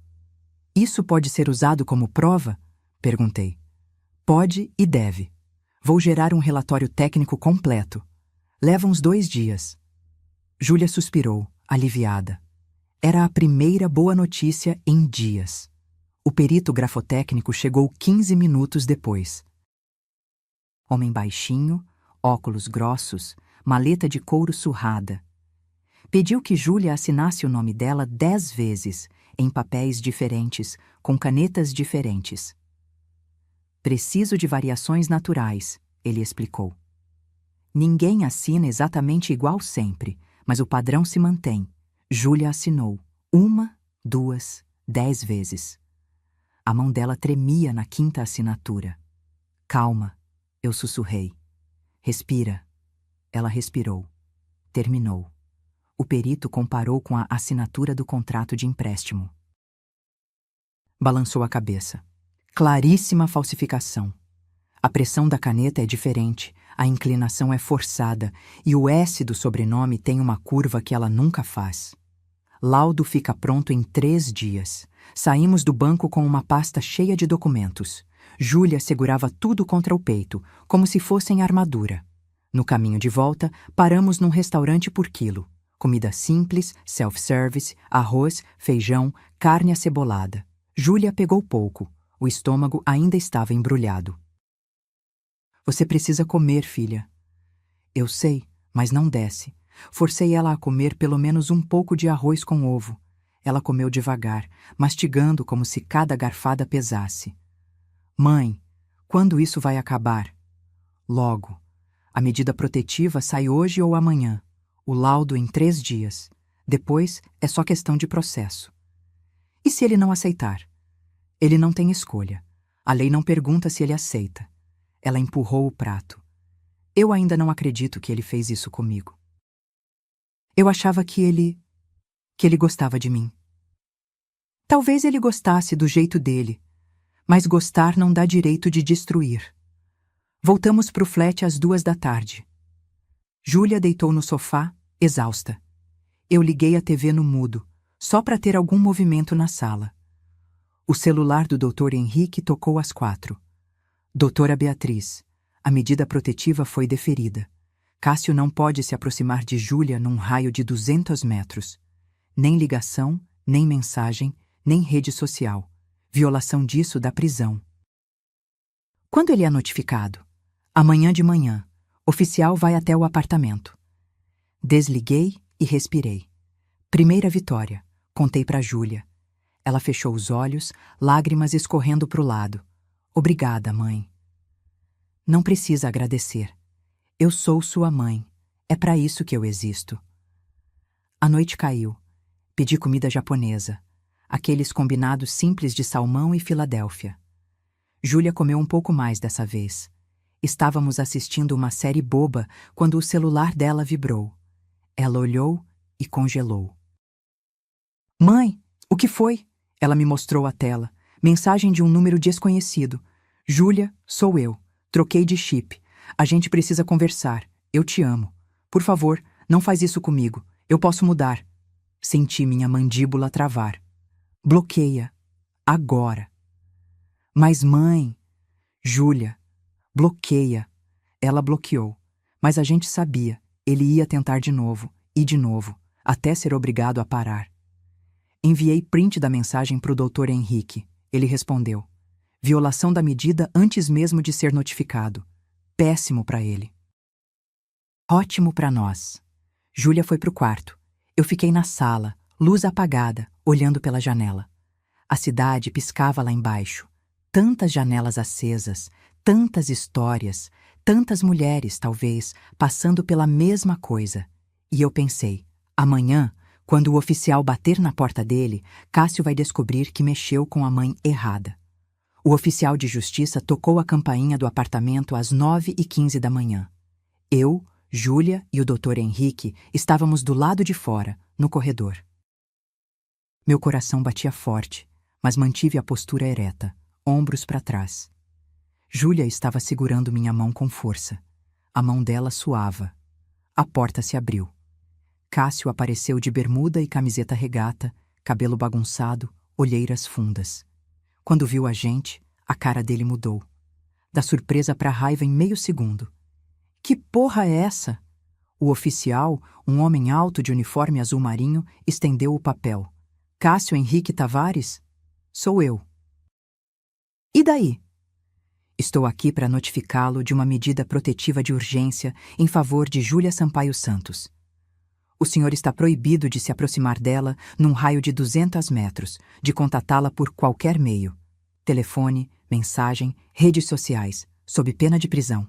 Isso pode ser usado como prova? Perguntei. Pode e deve. Vou gerar um relatório técnico completo. Leva uns 2 dias. Júlia suspirou, aliviada. Era a primeira boa notícia em dias. O perito grafotécnico chegou 15 minutos depois. Homem baixinho, óculos grossos, maleta de couro surrada. Pediu que Júlia assinasse o nome dela 10 vezes, em papéis diferentes, com canetas diferentes. Preciso de variações naturais, ele explicou. Ninguém assina exatamente igual sempre, mas o padrão se mantém. Júlia assinou 1, 2, 10 vezes. A mão dela tremia na 5ª assinatura. Calma, eu sussurrei. Respira. Ela respirou. Terminou. O perito comparou com a assinatura do contrato de empréstimo. Balançou a cabeça. Claríssima falsificação. A pressão da caneta é diferente, a inclinação é forçada e o S do sobrenome tem uma curva que ela nunca faz. Laudo fica pronto em 3 dias. Saímos do banco com uma pasta cheia de documentos. Júlia segurava tudo contra o peito, como se fossem armadura. No caminho de volta, paramos num restaurante por quilo. Comida simples, self-service, arroz, feijão, carne acebolada. Júlia pegou pouco. O estômago ainda estava embrulhado. Você precisa comer, filha. Eu sei, mas não desce. Forcei ela a comer pelo menos um pouco de arroz com ovo. Ela comeu devagar, mastigando como se cada garfada pesasse. Mãe, quando isso vai acabar? Logo. A medida protetiva sai hoje ou amanhã. O laudo em 3 dias. Depois é só questão de processo. E se ele não aceitar? Ele não tem escolha. A lei não pergunta se ele aceita. Ela empurrou o prato. Eu ainda não acredito que ele fez isso comigo. Eu achava que ele gostava de mim. Talvez ele gostasse do jeito dele, mas gostar não dá direito de destruir. Voltamos pro flat às 2 da tarde. Júlia deitou no sofá, exausta. Eu liguei a TV no mudo, só para ter algum movimento na sala. O celular do Dr. Henrique tocou às 4. Doutora Beatriz, A medida protetiva foi deferida. Cássio não pode se aproximar de Júlia num raio de 200 metros. Nem ligação, nem mensagem, nem rede social. Violação disso dá prisão. Quando ele é notificado? Amanhã de manhã. Oficial vai até o apartamento. Desliguei e respirei. Primeira vitória. Contei para Júlia. Ela fechou os olhos, lágrimas escorrendo para o lado. Obrigada, mãe. Não precisa agradecer. Eu sou sua mãe. É para isso que eu existo. A noite caiu. Pedi comida japonesa. Aqueles combinados simples de salmão e Filadélfia. Júlia comeu um pouco mais dessa vez. Estávamos assistindo uma série boba quando o celular dela vibrou. Ela olhou e congelou. Mãe, o que foi? Ela me mostrou a tela. Mensagem de um número desconhecido. Júlia, sou eu. Troquei de chip. A gente precisa conversar. Eu te amo. Por favor, não faz isso comigo. Eu posso mudar. Senti minha mandíbula travar. Bloqueia. Agora. Mas mãe... Júlia, bloqueia. Ela bloqueou. Mas a gente sabia. Ele ia tentar de novo, e de novo, até ser obrigado a parar. Enviei print da mensagem para o Dr. Henrique. Ele respondeu. Violação da medida antes mesmo de ser notificado. Péssimo para ele. Ótimo para nós. Júlia foi para o quarto. Eu fiquei na sala, luz apagada, olhando pela janela. A cidade piscava lá embaixo. Tantas janelas acesas, tantas histórias, tantas mulheres, talvez, passando pela mesma coisa. E eu pensei, amanhã, quando o oficial bater na porta dele, Cássio vai descobrir que mexeu com a mãe errada. O oficial de justiça tocou a campainha do apartamento às 9h15 da manhã. Eu, Júlia e o Dr. Henrique estávamos do lado de fora, no corredor. Meu coração batia forte, mas mantive a postura ereta, ombros para trás. Júlia estava segurando minha mão com força. A mão dela suava. A porta se abriu. Cássio apareceu de bermuda e camiseta regata, cabelo bagunçado, olheiras fundas. Quando viu a gente, a cara dele mudou. Da surpresa para a raiva em meio segundo. Que porra é essa? O oficial, um homem alto de uniforme azul marinho, estendeu o papel. Cássio Henrique Tavares? Sou eu. E daí? Estou aqui para notificá-lo de uma medida protetiva de urgência em favor de Júlia Sampaio Santos. O senhor está proibido de se aproximar dela num raio de 200 metros, de contatá-la por qualquer meio. Telefone, mensagem, redes sociais, sob pena de prisão.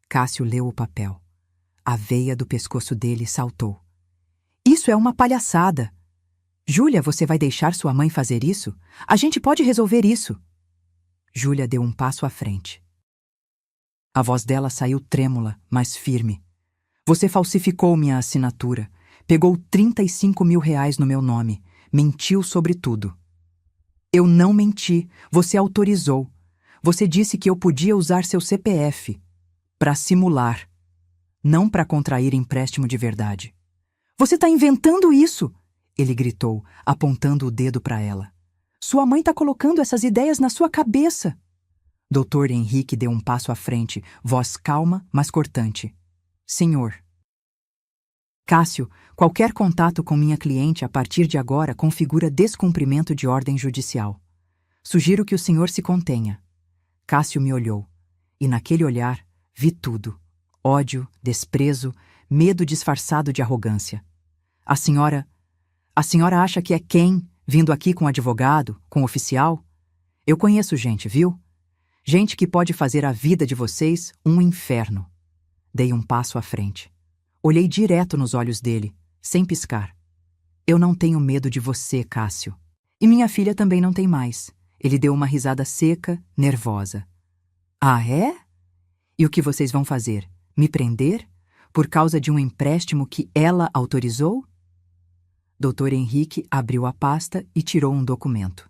Cássio leu o papel. A veia do pescoço dele saltou. Isso é uma palhaçada! Júlia, você vai deixar sua mãe fazer isso? A gente pode resolver isso. Júlia deu um passo à frente. A voz dela saiu trêmula, mas firme. Você falsificou minha assinatura, pegou 35 mil reais no meu nome, mentiu sobre tudo. Eu não menti, você autorizou. Você disse que eu podia usar seu CPF para simular, não para contrair empréstimo de verdade. Você está inventando isso! Ele gritou, apontando o dedo para ela. Sua mãe está colocando essas ideias na sua cabeça. Dr. Henrique deu um passo à frente, voz calma, mas cortante. Senhor. Cássio, qualquer contato com minha cliente a partir de agora configura descumprimento de ordem judicial. Sugiro que o senhor se contenha. Cássio me olhou, e naquele olhar vi tudo. Ódio, desprezo, medo disfarçado de arrogância. A senhora acha que é quem, vindo aqui com advogado, com oficial? Eu conheço gente, viu? Gente que pode fazer a vida de vocês um inferno. Dei um passo à frente. Olhei direto nos olhos dele, sem piscar. Eu não tenho medo de você, Cássio. E minha filha também não tem mais. Ele deu uma risada seca, nervosa. Ah, é? E o que vocês vão fazer? Me prender? Por causa de um empréstimo que ela autorizou? Dr. Henrique abriu a pasta e tirou um documento.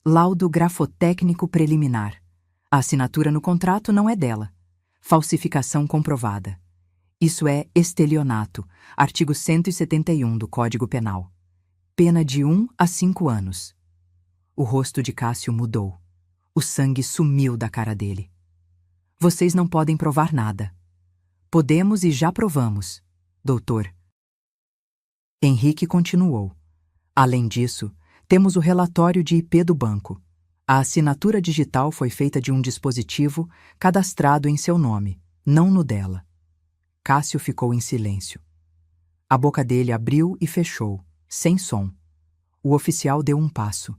Laudo grafotécnico preliminar. A assinatura no contrato não é dela. Falsificação comprovada. Isso é estelionato, artigo 171 do Código Penal. Pena de 1 a 5 anos. O rosto de Cássio mudou. O sangue sumiu da cara dele. Vocês não podem provar nada. Podemos e já provamos, doutor. Henrique continuou. Além disso, temos o relatório de IP do banco. A assinatura digital foi feita de um dispositivo cadastrado em seu nome, não no dela. Cássio ficou em silêncio. A boca dele abriu e fechou, sem som. O oficial deu um passo.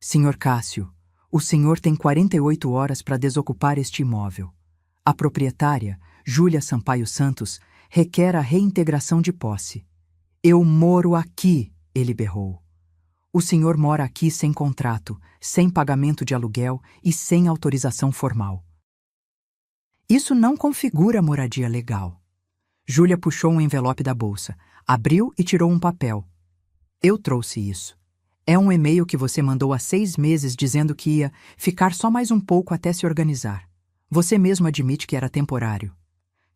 Senhor Cássio, o senhor tem 48 horas para desocupar este imóvel. A proprietária, Júlia Sampaio Santos, requer a reintegração de posse. Eu moro aqui, ele berrou. O senhor mora aqui sem contrato, sem pagamento de aluguel e sem autorização formal. Isso não configura moradia legal. Júlia puxou um envelope da bolsa, abriu e tirou um papel. Eu trouxe isso. É um e-mail que você mandou há 6 meses dizendo que ia ficar só mais um pouco até se organizar. Você mesmo admite que era temporário.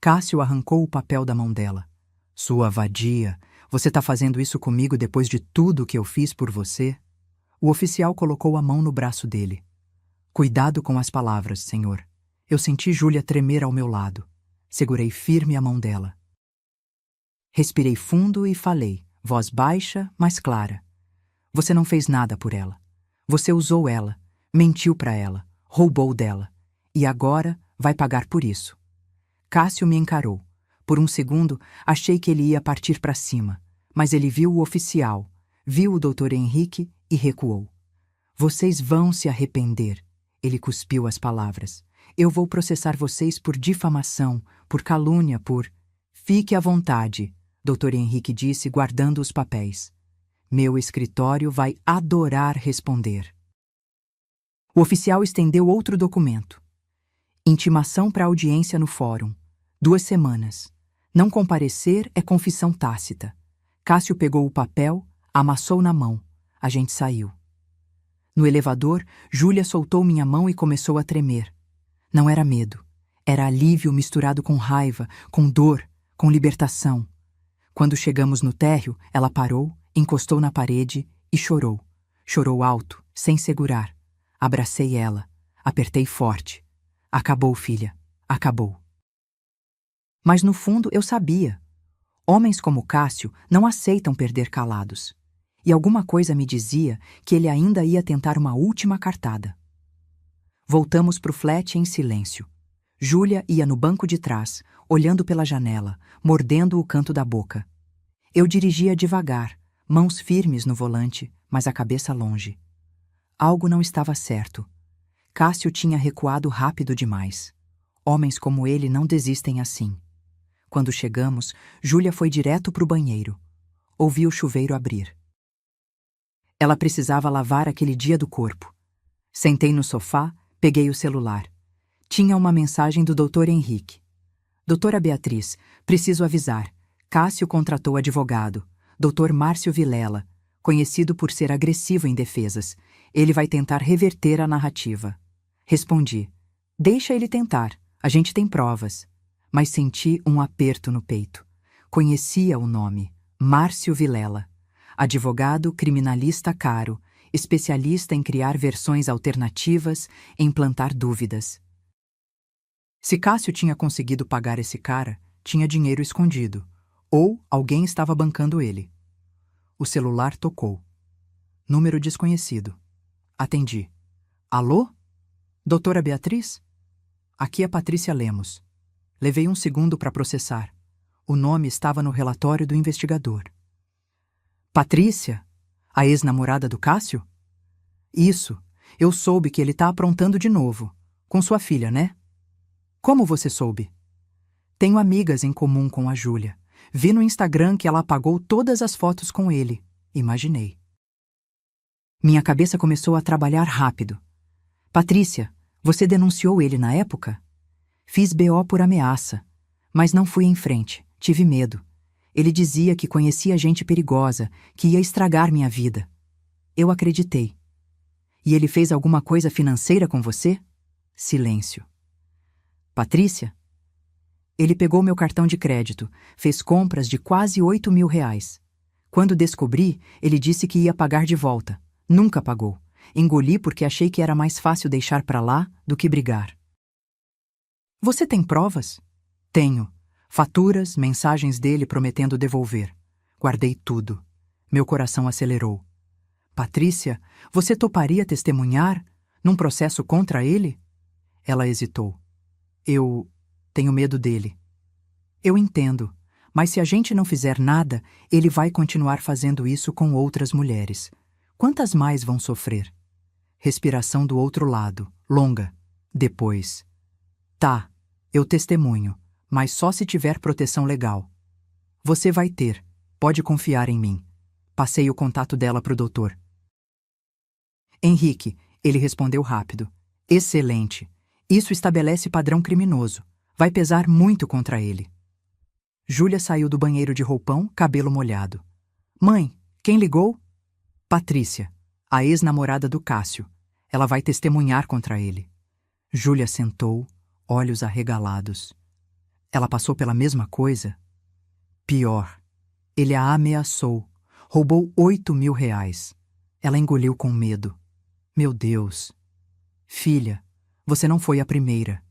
Cássio arrancou o papel da mão dela. Sua vadia, você está fazendo isso comigo depois de tudo que eu fiz por você? O oficial colocou a mão no braço dele. Cuidado com as palavras, senhor. Eu senti Júlia tremer ao meu lado. Segurei firme a mão dela. Respirei fundo e falei, voz baixa, mas clara. Você não fez nada por ela. Você usou ela, mentiu para ela, roubou dela. E agora vai pagar por isso. Cássio me encarou. Por um segundo, achei que ele ia partir para cima, mas ele viu o oficial, viu o Dr. Henrique e recuou. Vocês vão se arrepender. Ele cuspiu as palavras. Eu vou processar vocês por difamação, por calúnia, por... Fique à vontade, Dr. Henrique disse, guardando os papéis. Meu escritório vai adorar responder. O oficial estendeu outro documento. Intimação para audiência no fórum. 2 semanas. Não comparecer é confissão tácita. Cássio pegou o papel, amassou na mão. A gente saiu. No elevador, Júlia soltou minha mão e começou a tremer. Não era medo. Era alívio misturado com raiva, com dor, com libertação. Quando chegamos no térreo, ela parou, encostou na parede e chorou. Chorou alto, sem segurar. Abracei ela. Apertei forte. Acabou, filha. Acabou. Mas no fundo eu sabia. Homens como Cássio não aceitam perder calados. E alguma coisa me dizia que ele ainda ia tentar uma última cartada. Voltamos pro flat em silêncio. Júlia ia no banco de trás, olhando pela janela, mordendo o canto da boca. Eu dirigia devagar, mãos firmes no volante, mas a cabeça longe. Algo não estava certo. Cássio tinha recuado rápido demais. Homens como ele não desistem assim. Quando chegamos, Júlia foi direto para o banheiro. Ouvi o chuveiro abrir. Ela precisava lavar aquele dia do corpo. Sentei no sofá, peguei o celular. Tinha uma mensagem do Dr. Henrique. Doutora Beatriz, preciso avisar. Cássio contratou advogado, Dr. Márcio Vilela, conhecido por ser agressivo em defesas. Ele vai tentar reverter a narrativa. Respondi. Deixa ele tentar, a gente tem provas. Mas senti um aperto no peito. Conhecia o nome, Márcio Vilela. Advogado criminalista caro, especialista em criar versões alternativas, em plantar dúvidas. Se Cássio tinha conseguido pagar esse cara, tinha dinheiro escondido. Ou alguém estava bancando ele. O celular tocou. Número desconhecido. Atendi. Alô? Doutora Beatriz? Aqui é Patrícia Lemos. Levei um segundo para processar. O nome estava no relatório do investigador. Patrícia? A ex-namorada do Cássio? Isso. Eu soube que ele está aprontando de novo. Com sua filha, né? Como você soube? Tenho amigas em comum com a Júlia. Vi no Instagram que ela apagou todas as fotos com ele. Imaginei. Minha cabeça começou a trabalhar rápido. Patrícia, você denunciou ele na época? Fiz BO por ameaça, mas não fui em frente. Tive medo. Ele dizia que conhecia gente perigosa, que ia estragar minha vida. Eu acreditei. E ele fez alguma coisa financeira com você? Silêncio. Patrícia? Ele pegou meu cartão de crédito, fez compras de quase R$ 8.000. Quando descobri, ele disse que ia pagar de volta. Nunca pagou. Engoli porque achei que era mais fácil deixar para lá do que brigar. Você tem provas? Tenho. Faturas, mensagens dele prometendo devolver. Guardei tudo. Meu coração acelerou. Patrícia, você toparia testemunhar num processo contra ele? Ela hesitou. Eu tenho medo dele. Eu entendo, mas se a gente não fizer nada, ele vai continuar fazendo isso com outras mulheres. Quantas mais vão sofrer? Respiração do outro lado, longa. Depois. Tá, eu testemunho, mas só se tiver proteção legal. Você vai ter, pode confiar em mim. Passei o contato dela pro doutor. Henrique, ele respondeu rápido. Excelente. Isso estabelece padrão criminoso. Vai pesar muito contra ele. Júlia saiu do banheiro de roupão, cabelo molhado. Mãe, quem ligou? Patrícia, a ex-namorada do Cássio. Ela vai testemunhar contra ele. Júlia sentou, olhos arregalados. Ela passou pela mesma coisa? Pior. Ele a ameaçou. Roubou 8.000 reais. Ela engoliu com medo. Meu Deus. Filha, você não foi a primeira.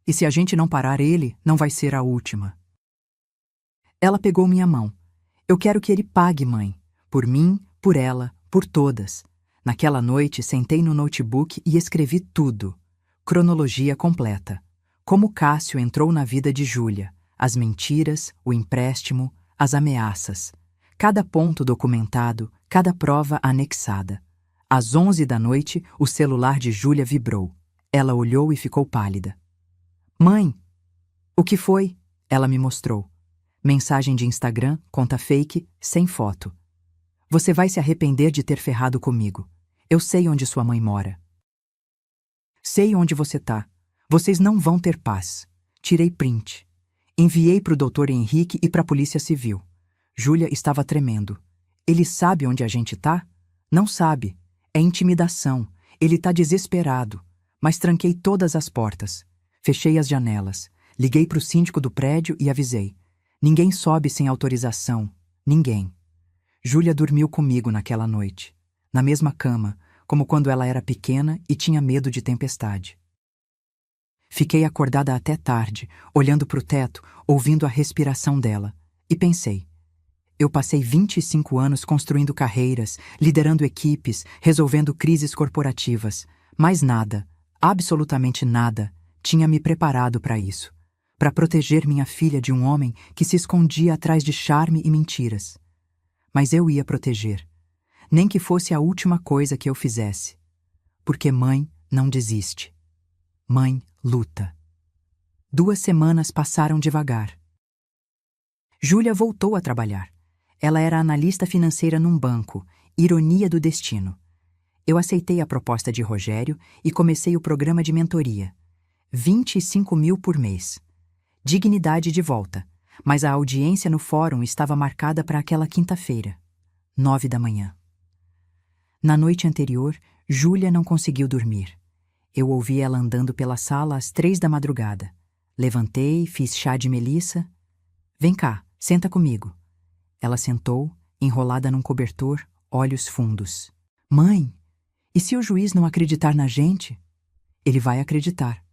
E se a gente não parar ele, não vai ser a última. Ela pegou minha mão. Eu quero que ele pague, mãe. Por mim, por ela, por todas. Naquela noite, sentei no notebook e escrevi tudo. Cronologia completa. Como Cássio entrou na vida de Júlia. As mentiras, o empréstimo, as ameaças. Cada ponto documentado, cada prova anexada. Às 11 da noite, o celular de Júlia vibrou. Ela olhou e ficou pálida. Mãe! O que foi? Ela me mostrou. Mensagem de Instagram, conta fake, sem foto. Você vai se arrepender de ter ferrado comigo. Eu sei onde sua mãe mora. Sei onde você tá. Vocês não vão ter paz. Tirei print. Enviei pro Dr. Henrique e pra Polícia Civil. Júlia estava tremendo. Ele sabe onde a gente tá? Não sabe. É intimidação. Ele tá desesperado. Mas tranquei todas as portas. Fechei as janelas. Liguei pro síndico do prédio e avisei. Ninguém sobe sem autorização. Ninguém. Júlia dormiu comigo naquela noite. Na mesma cama, como quando ela era pequena e tinha medo de tempestade. Fiquei acordada até tarde, olhando pro teto, ouvindo a respiração dela. E pensei. Eu passei 25 anos construindo carreiras, liderando equipes, resolvendo crises corporativas. Mas nada, absolutamente nada, tinha me preparado para isso. Para proteger minha filha de um homem que se escondia atrás de charme e mentiras. Mas eu ia proteger. Nem que fosse a última coisa que eu fizesse. Porque mãe não desiste. Mãe luta. 2 semanas passaram devagar. Júlia voltou a trabalhar. Ela era analista financeira num banco, ironia do destino. Eu aceitei a proposta de Rogério e comecei o programa de mentoria. 25.000 por mês. Dignidade de volta, mas a audiência no fórum estava marcada para aquela quinta-feira, 9 da manhã. Na noite anterior, Júlia não conseguiu dormir. Eu ouvi ela andando pela sala às 3 da madrugada. Levantei, fiz chá de melissa. Vem cá, senta comigo. Ela sentou, enrolada num cobertor, olhos fundos. Mãe, e se o juiz não acreditar na gente? Ele vai acreditar.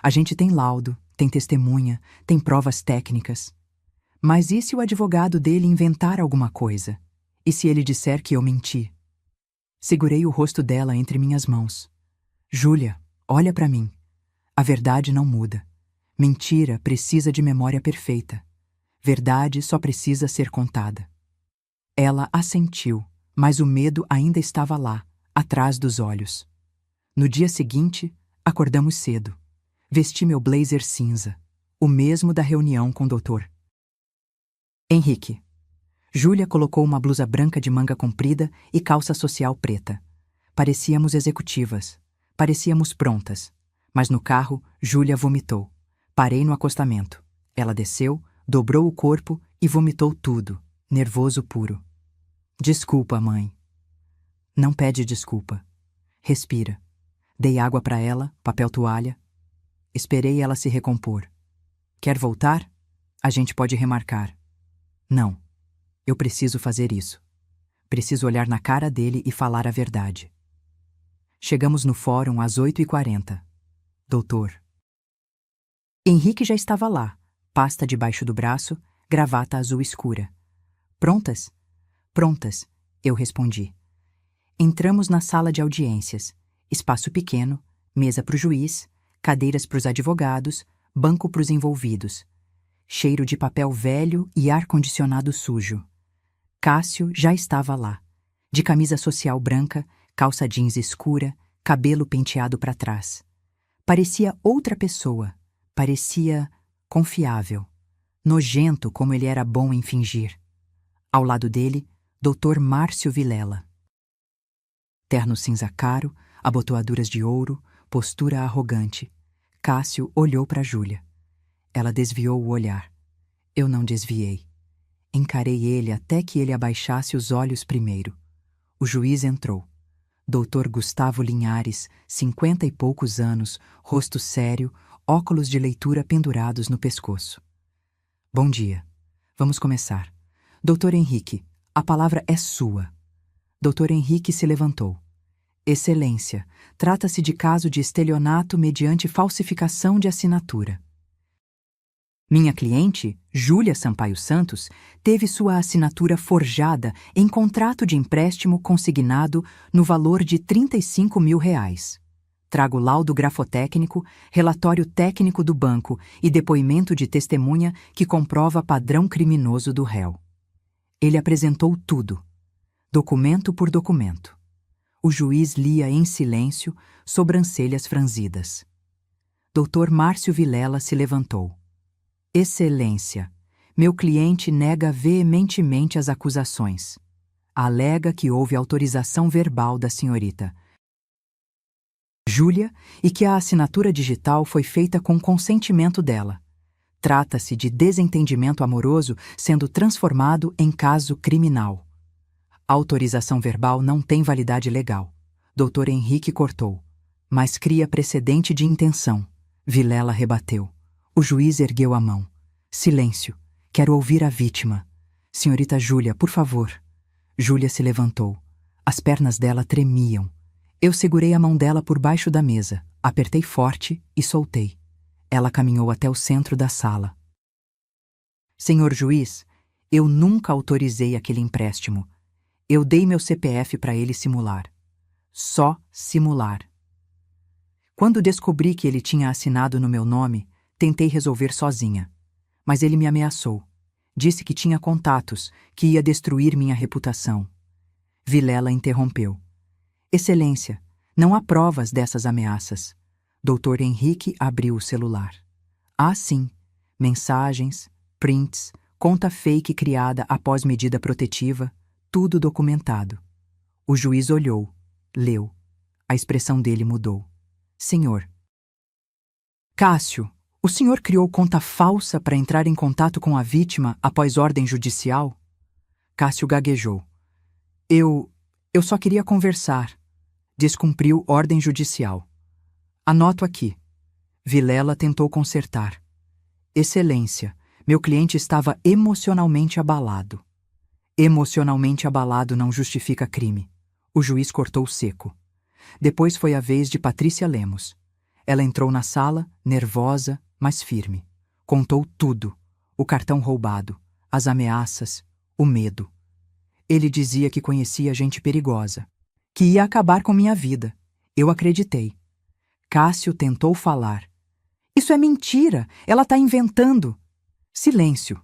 A gente tem laudo, tem testemunha, tem provas técnicas. Mas e se o advogado dele inventar alguma coisa? E se ele disser que eu menti? Segurei o rosto dela entre minhas mãos. Júlia, olha para mim. A verdade não muda. Mentira precisa de memória perfeita. Verdade só precisa ser contada. Ela assentiu, mas o medo ainda estava lá, atrás dos olhos. No dia seguinte, acordamos cedo. Vesti meu blazer cinza, o mesmo da reunião com o doutor Henrique. Júlia colocou uma blusa branca de manga comprida e calça social preta. Parecíamos executivas. Parecíamos prontas. Mas no carro, Júlia vomitou. Parei no acostamento. Ela desceu, dobrou o corpo e vomitou tudo, nervoso puro. Desculpa, mãe. Não pede desculpa. Respira. Dei água para ela, papel toalha. Esperei ela se recompor. Quer voltar? A gente pode remarcar. Não. Eu preciso fazer isso. Preciso olhar na cara dele e falar a verdade. Chegamos no fórum às 8h40. Doutor. Henrique já estava lá, pasta debaixo do braço, gravata azul escura. Prontas? Prontas, eu respondi. Entramos na sala de audiências. Espaço pequeno, mesa para o juiz, cadeiras para os advogados, banco para os envolvidos. Cheiro de papel velho e ar-condicionado sujo. Cássio já estava lá, de camisa social branca, calça jeans escura, cabelo penteado para trás. Parecia outra pessoa, parecia confiável, nojento como ele era bom em fingir. Ao lado dele, Dr. Márcio Vilela. Terno cinza caro, abotoaduras de ouro, postura arrogante. Cássio olhou para Júlia. Ela desviou o olhar. Eu não desviei. Encarei ele até que ele abaixasse os olhos primeiro. O juiz entrou. Doutor Gustavo Linhares, 50 e poucos anos, rosto sério, óculos de leitura pendurados no pescoço. Bom dia. Vamos começar. Doutor Henrique, a palavra é sua. Doutor Henrique se levantou. Excelência, trata-se de caso de estelionato mediante falsificação de assinatura. Minha cliente, Júlia Sampaio Santos, teve sua assinatura forjada em contrato de empréstimo consignado no valor de R$ 35 mil. Trago laudo grafotécnico, relatório técnico do banco e depoimento de testemunha que comprova padrão criminoso do réu. Ele apresentou tudo, documento por documento. O juiz lia em silêncio, sobrancelhas franzidas. Dr. Márcio Vilela se levantou. Excelência, meu cliente nega veementemente as acusações. Alega que houve autorização verbal da senhorita Júlia e que a assinatura digital foi feita com consentimento dela. Trata-se de desentendimento amoroso sendo transformado em caso criminal. A autorização verbal não tem validade legal. Dr. Henrique cortou. Mas cria precedente de intenção. Vilela rebateu. O juiz ergueu a mão. Silêncio. Quero ouvir a vítima. Senhorita Júlia, por favor. Júlia se levantou. As pernas dela tremiam. Eu segurei a mão dela por baixo da mesa, apertei forte e soltei. Ela caminhou até o centro da sala. Senhor juiz, eu nunca autorizei aquele empréstimo. Eu dei meu CPF para ele simular. Só simular. Quando descobri que ele tinha assinado no meu nome, tentei resolver sozinha. Mas ele me ameaçou. Disse que tinha contatos, que ia destruir minha reputação. Vilela interrompeu. Excelência, não há provas dessas ameaças. Dr. Henrique abriu o celular. Há sim, mensagens, prints, conta fake criada após medida protetiva, tudo documentado. O juiz olhou, leu. A expressão dele mudou. Senhor. Cássio, o senhor criou conta falsa para entrar em contato com a vítima após ordem judicial? Cássio gaguejou. Eu só queria conversar. Descumpriu ordem judicial. Anoto aqui. Vilela tentou consertar. Excelência, meu cliente estava emocionalmente abalado. Emocionalmente abalado não justifica crime. O juiz cortou seco. Depois foi a vez de Patrícia Lemos. Ela entrou na sala, nervosa, mas firme. Contou tudo. O cartão roubado, as ameaças, o medo. Ele dizia que conhecia gente perigosa, que ia acabar com minha vida. Eu acreditei. Cássio tentou falar. Isso é mentira! Ela está inventando! Silêncio!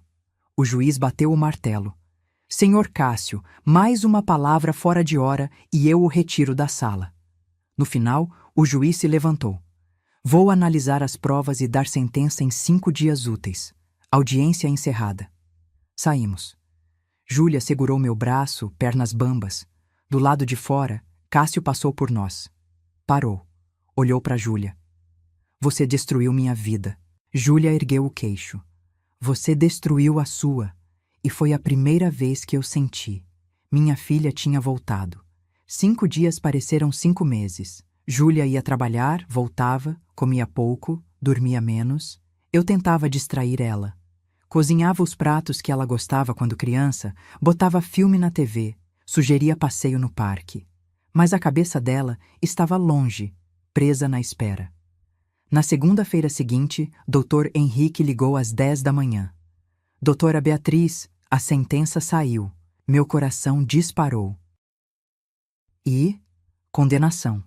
O juiz bateu o martelo. Senhor Cássio, mais uma palavra fora de hora e eu o retiro da sala. No final, o juiz se levantou. Vou analisar as provas e dar sentença em 5 dias úteis. Audiência encerrada. Saímos. Júlia segurou meu braço, pernas bambas. Do lado de fora, Cássio passou por nós. Parou. Olhou para Júlia. Você destruiu minha vida. Júlia ergueu o queixo. Você destruiu a sua. E foi a primeira vez que eu senti. Minha filha tinha voltado. 5 dias pareceram 5 meses. Júlia ia trabalhar, voltava, comia pouco, dormia menos. Eu tentava distrair ela. Cozinhava os pratos que ela gostava quando criança, botava filme na TV, sugeria passeio no parque. Mas a cabeça dela estava longe, presa na espera. Na segunda-feira seguinte, Dr. Henrique ligou às 10 da manhã. Doutora Beatriz, a sentença saiu. Meu coração disparou. E? Condenação.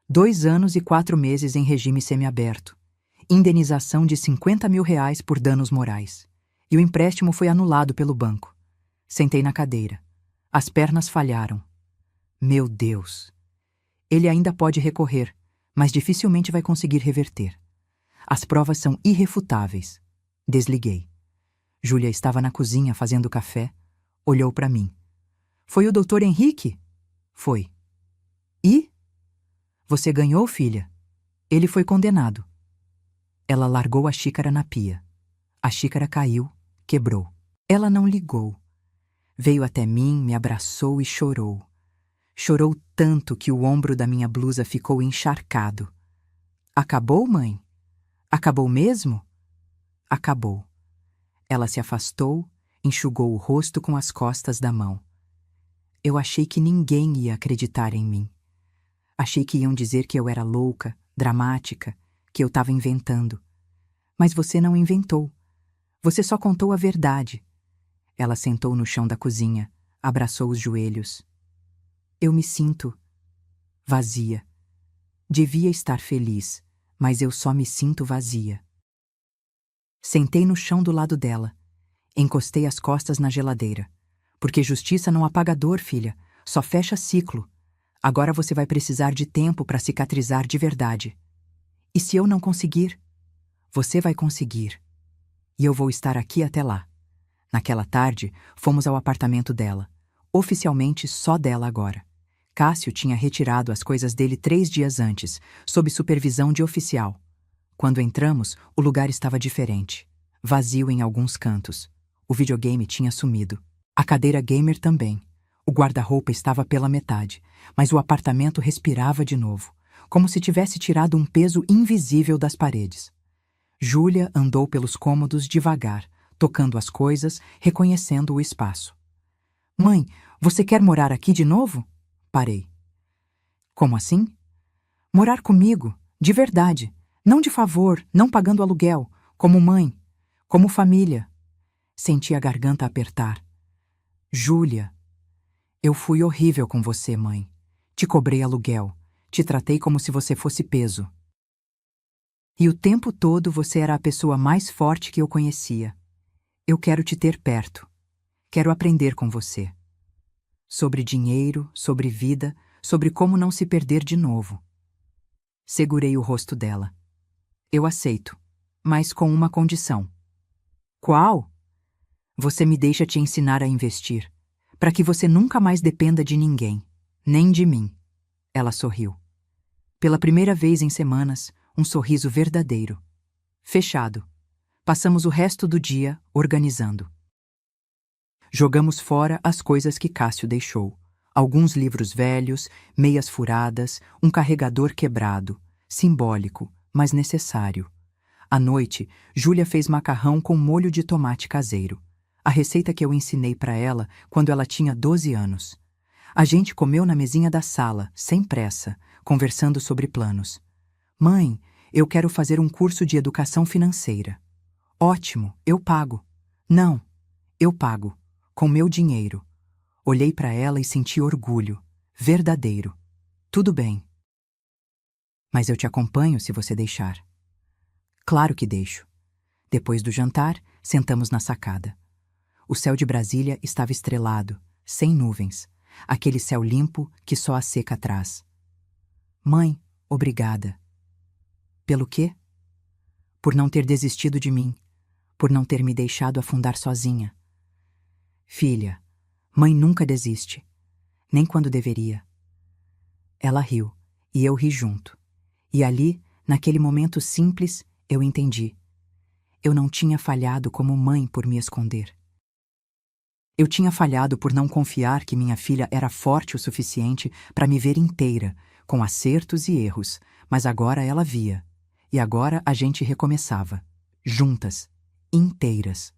2 anos e 4 meses em regime semiaberto. Indenização de R$ 50 mil por danos morais. E o empréstimo foi anulado pelo banco. Sentei na cadeira. As pernas falharam. Meu Deus! Ele ainda pode recorrer, mas dificilmente vai conseguir reverter. As provas são irrefutáveis. Desliguei. Júlia estava na cozinha fazendo café. Olhou para mim. Foi o Dr. Henrique? Foi. E? Você ganhou, filha? Ele foi condenado. Ela largou a xícara na pia. A xícara caiu, quebrou. Ela não ligou. Veio até mim, me abraçou e chorou. Chorou tanto que o ombro da minha blusa ficou encharcado. Acabou, mãe? Acabou mesmo? Acabou. Ela se afastou, enxugou o rosto com as costas da mão. Eu achei que ninguém ia acreditar em mim. Achei que iam dizer que eu era louca, dramática, que eu estava inventando. Mas você não inventou. Você só contou a verdade. Ela sentou no chão da cozinha, abraçou os joelhos. Eu me sinto vazia. Devia estar feliz, mas eu só me sinto vazia. Sentei no chão do lado dela. Encostei as costas na geladeira. Porque justiça não apaga dor, filha. Só fecha ciclo. Agora você vai precisar de tempo para cicatrizar de verdade. E se eu não conseguir? Você vai conseguir. E eu vou estar aqui até lá. Naquela tarde, fomos ao apartamento dela. Oficialmente só dela agora. Cássio tinha retirado as coisas dele 3 dias antes, sob supervisão de oficial. Quando entramos, o lugar estava diferente. Vazio em alguns cantos. O videogame tinha sumido. A cadeira gamer também. O guarda-roupa estava pela metade, mas o apartamento respirava de novo, como se tivesse tirado um peso invisível das paredes. Júlia andou pelos cômodos devagar, tocando as coisas, reconhecendo o espaço. Mãe, você quer morar aqui de novo? Parei. Como assim? Morar comigo, de verdade. Não de favor, não pagando aluguel, como mãe, como família. Senti a garganta apertar. Júlia, eu fui horrível com você, mãe. Te cobrei aluguel, te tratei como se você fosse peso. E o tempo todo você era a pessoa mais forte que eu conhecia. Eu quero te ter perto. Quero aprender com você. Sobre dinheiro, sobre vida, sobre como não se perder de novo. Segurei o rosto dela. Eu aceito, mas com uma condição. Qual? Você me deixa te ensinar a investir, para que você nunca mais dependa de ninguém, nem de mim. Ela sorriu. Pela primeira vez em semanas, um sorriso verdadeiro. Fechado. Passamos o resto do dia organizando. Jogamos fora as coisas que Cássio deixou. Alguns livros velhos, meias furadas, um carregador quebrado, simbólico, mas necessário. À noite, Júlia fez macarrão com molho de tomate caseiro. A receita que eu ensinei para ela quando ela tinha 12 anos. A gente comeu na mesinha da sala, sem pressa, conversando sobre planos. Mãe, eu quero fazer um curso de educação financeira. Ótimo, eu pago. Não, eu pago. Com meu dinheiro. Olhei para ela e senti orgulho. Verdadeiro. Tudo bem. Mas eu te acompanho se você deixar. Claro que deixo. Depois do jantar, sentamos na sacada. O céu de Brasília estava estrelado, sem nuvens. Aquele céu limpo que só a seca traz. Mãe, obrigada. Pelo quê? Por não ter desistido de mim. Por não ter me deixado afundar sozinha. Filha, mãe nunca desiste. Nem quando deveria. Ela riu, e eu ri junto. E ali, naquele momento simples, eu entendi. Eu não tinha falhado como mãe por me esconder. Eu tinha falhado por não confiar que minha filha era forte o suficiente para me ver inteira, com acertos e erros, mas agora ela via. E agora a gente recomeçava. Juntas. Inteiras.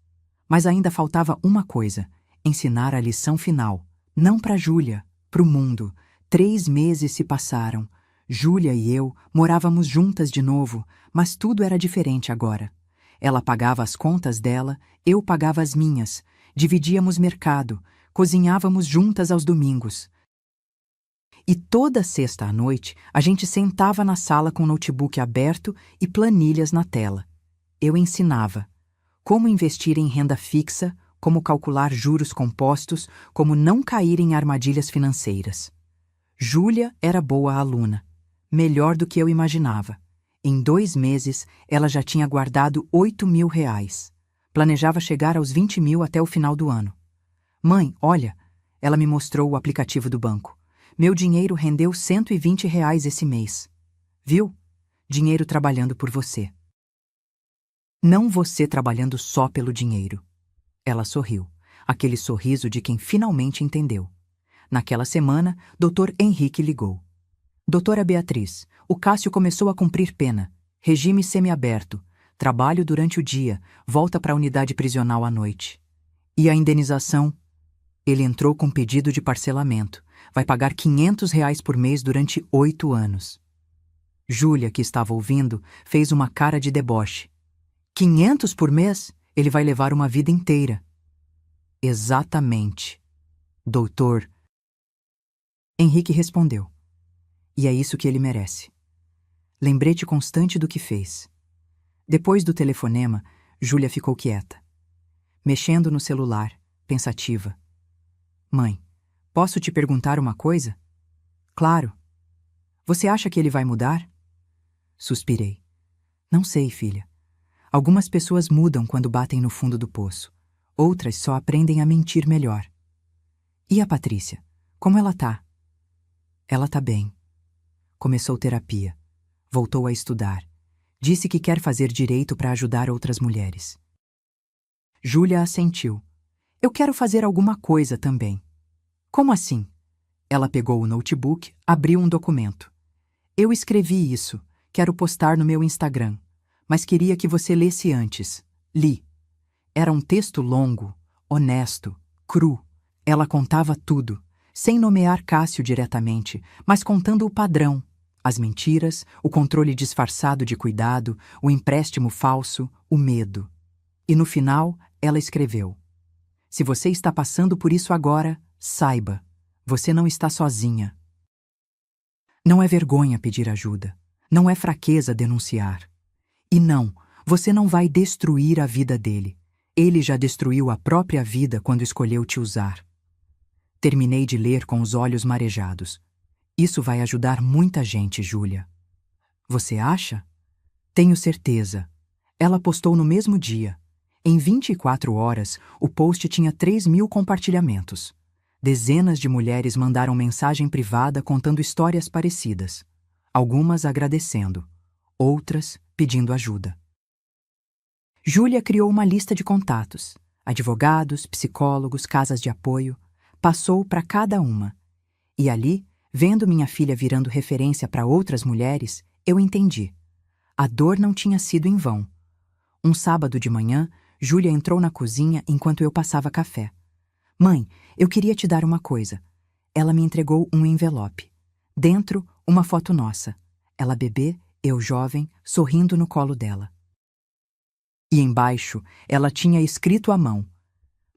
Mas ainda faltava uma coisa: ensinar a lição final. Não para Júlia, para o mundo. 3 meses se passaram. Júlia e eu morávamos juntas de novo, mas tudo era diferente agora. Ela pagava as contas dela, eu pagava as minhas, dividíamos mercado, cozinhávamos juntas aos domingos. E toda sexta à noite, a gente sentava na sala com o notebook aberto e planilhas na tela. Eu ensinava como investir em renda fixa, como calcular juros compostos, como não cair em armadilhas financeiras. Júlia era boa aluna, melhor do que eu imaginava. Em 2 meses, ela já tinha guardado R$ 8.000. Planejava chegar aos 20.000 até o final do ano. Mãe, olha, ela me mostrou o aplicativo do banco. Meu dinheiro rendeu R$ 120 esse mês. Viu? Dinheiro trabalhando por você. Não você trabalhando só pelo dinheiro. Ela sorriu, aquele sorriso de quem finalmente entendeu. Naquela semana, Dr. Henrique ligou. Doutora Beatriz, o Cássio começou a cumprir pena. Regime semiaberto. Trabalho durante o dia, volta para a unidade prisional à noite. E a indenização? Ele entrou com pedido de parcelamento. Vai pagar R$ 500 por mês durante 8 anos. Júlia, que estava ouvindo, fez uma cara de deboche. 500 por mês? Ele vai levar uma vida inteira. Exatamente. Doutor. Henrique respondeu. E é isso que ele merece. Lembrete constante do que fez. Depois do telefonema, Júlia ficou quieta, mexendo no celular, pensativa. Mãe, posso te perguntar uma coisa? Claro. Você acha que ele vai mudar? Suspirei. Não sei, filha. Algumas pessoas mudam quando batem no fundo do poço. Outras só aprendem a mentir melhor. E a Patrícia? Como ela tá? Ela tá bem. Começou terapia. Voltou a estudar. Disse que quer fazer direito para ajudar outras mulheres. Júlia assentiu. Eu quero fazer alguma coisa também. Como assim? Ela pegou o notebook, abriu um documento. Eu escrevi isso. Quero postar no meu Instagram. Mas queria que você lesse antes. Li. Era um texto longo, honesto, cru. Ela contava tudo, sem nomear Cássio diretamente, mas contando o padrão. As mentiras, o controle disfarçado de cuidado, o empréstimo falso, o medo. E no final, ela escreveu: se você está passando por isso agora, saiba, você não está sozinha. Não é vergonha pedir ajuda. Não é fraqueza denunciar. E não, você não vai destruir a vida dele. Ele já destruiu a própria vida quando escolheu te usar. Terminei de ler com os olhos marejados. Isso vai ajudar muita gente, Júlia. Você acha? Tenho certeza. Ela postou no mesmo dia. Em 24 horas, o post tinha 3.000 compartilhamentos. Dezenas de mulheres mandaram mensagem privada contando histórias parecidas. Algumas agradecendo, outras pedindo ajuda. Júlia criou uma lista de contatos. Advogados, psicólogos, casas de apoio. Passou para cada uma. E ali, vendo minha filha virando referência para outras mulheres, eu entendi. A dor não tinha sido em vão. Um sábado de manhã, Júlia entrou na cozinha enquanto eu passava café. Mãe, eu queria te dar uma coisa. Ela me entregou um envelope. Dentro, uma foto nossa. Ela bebê, eu jovem, sorrindo no colo dela. E embaixo, ela tinha escrito à mão: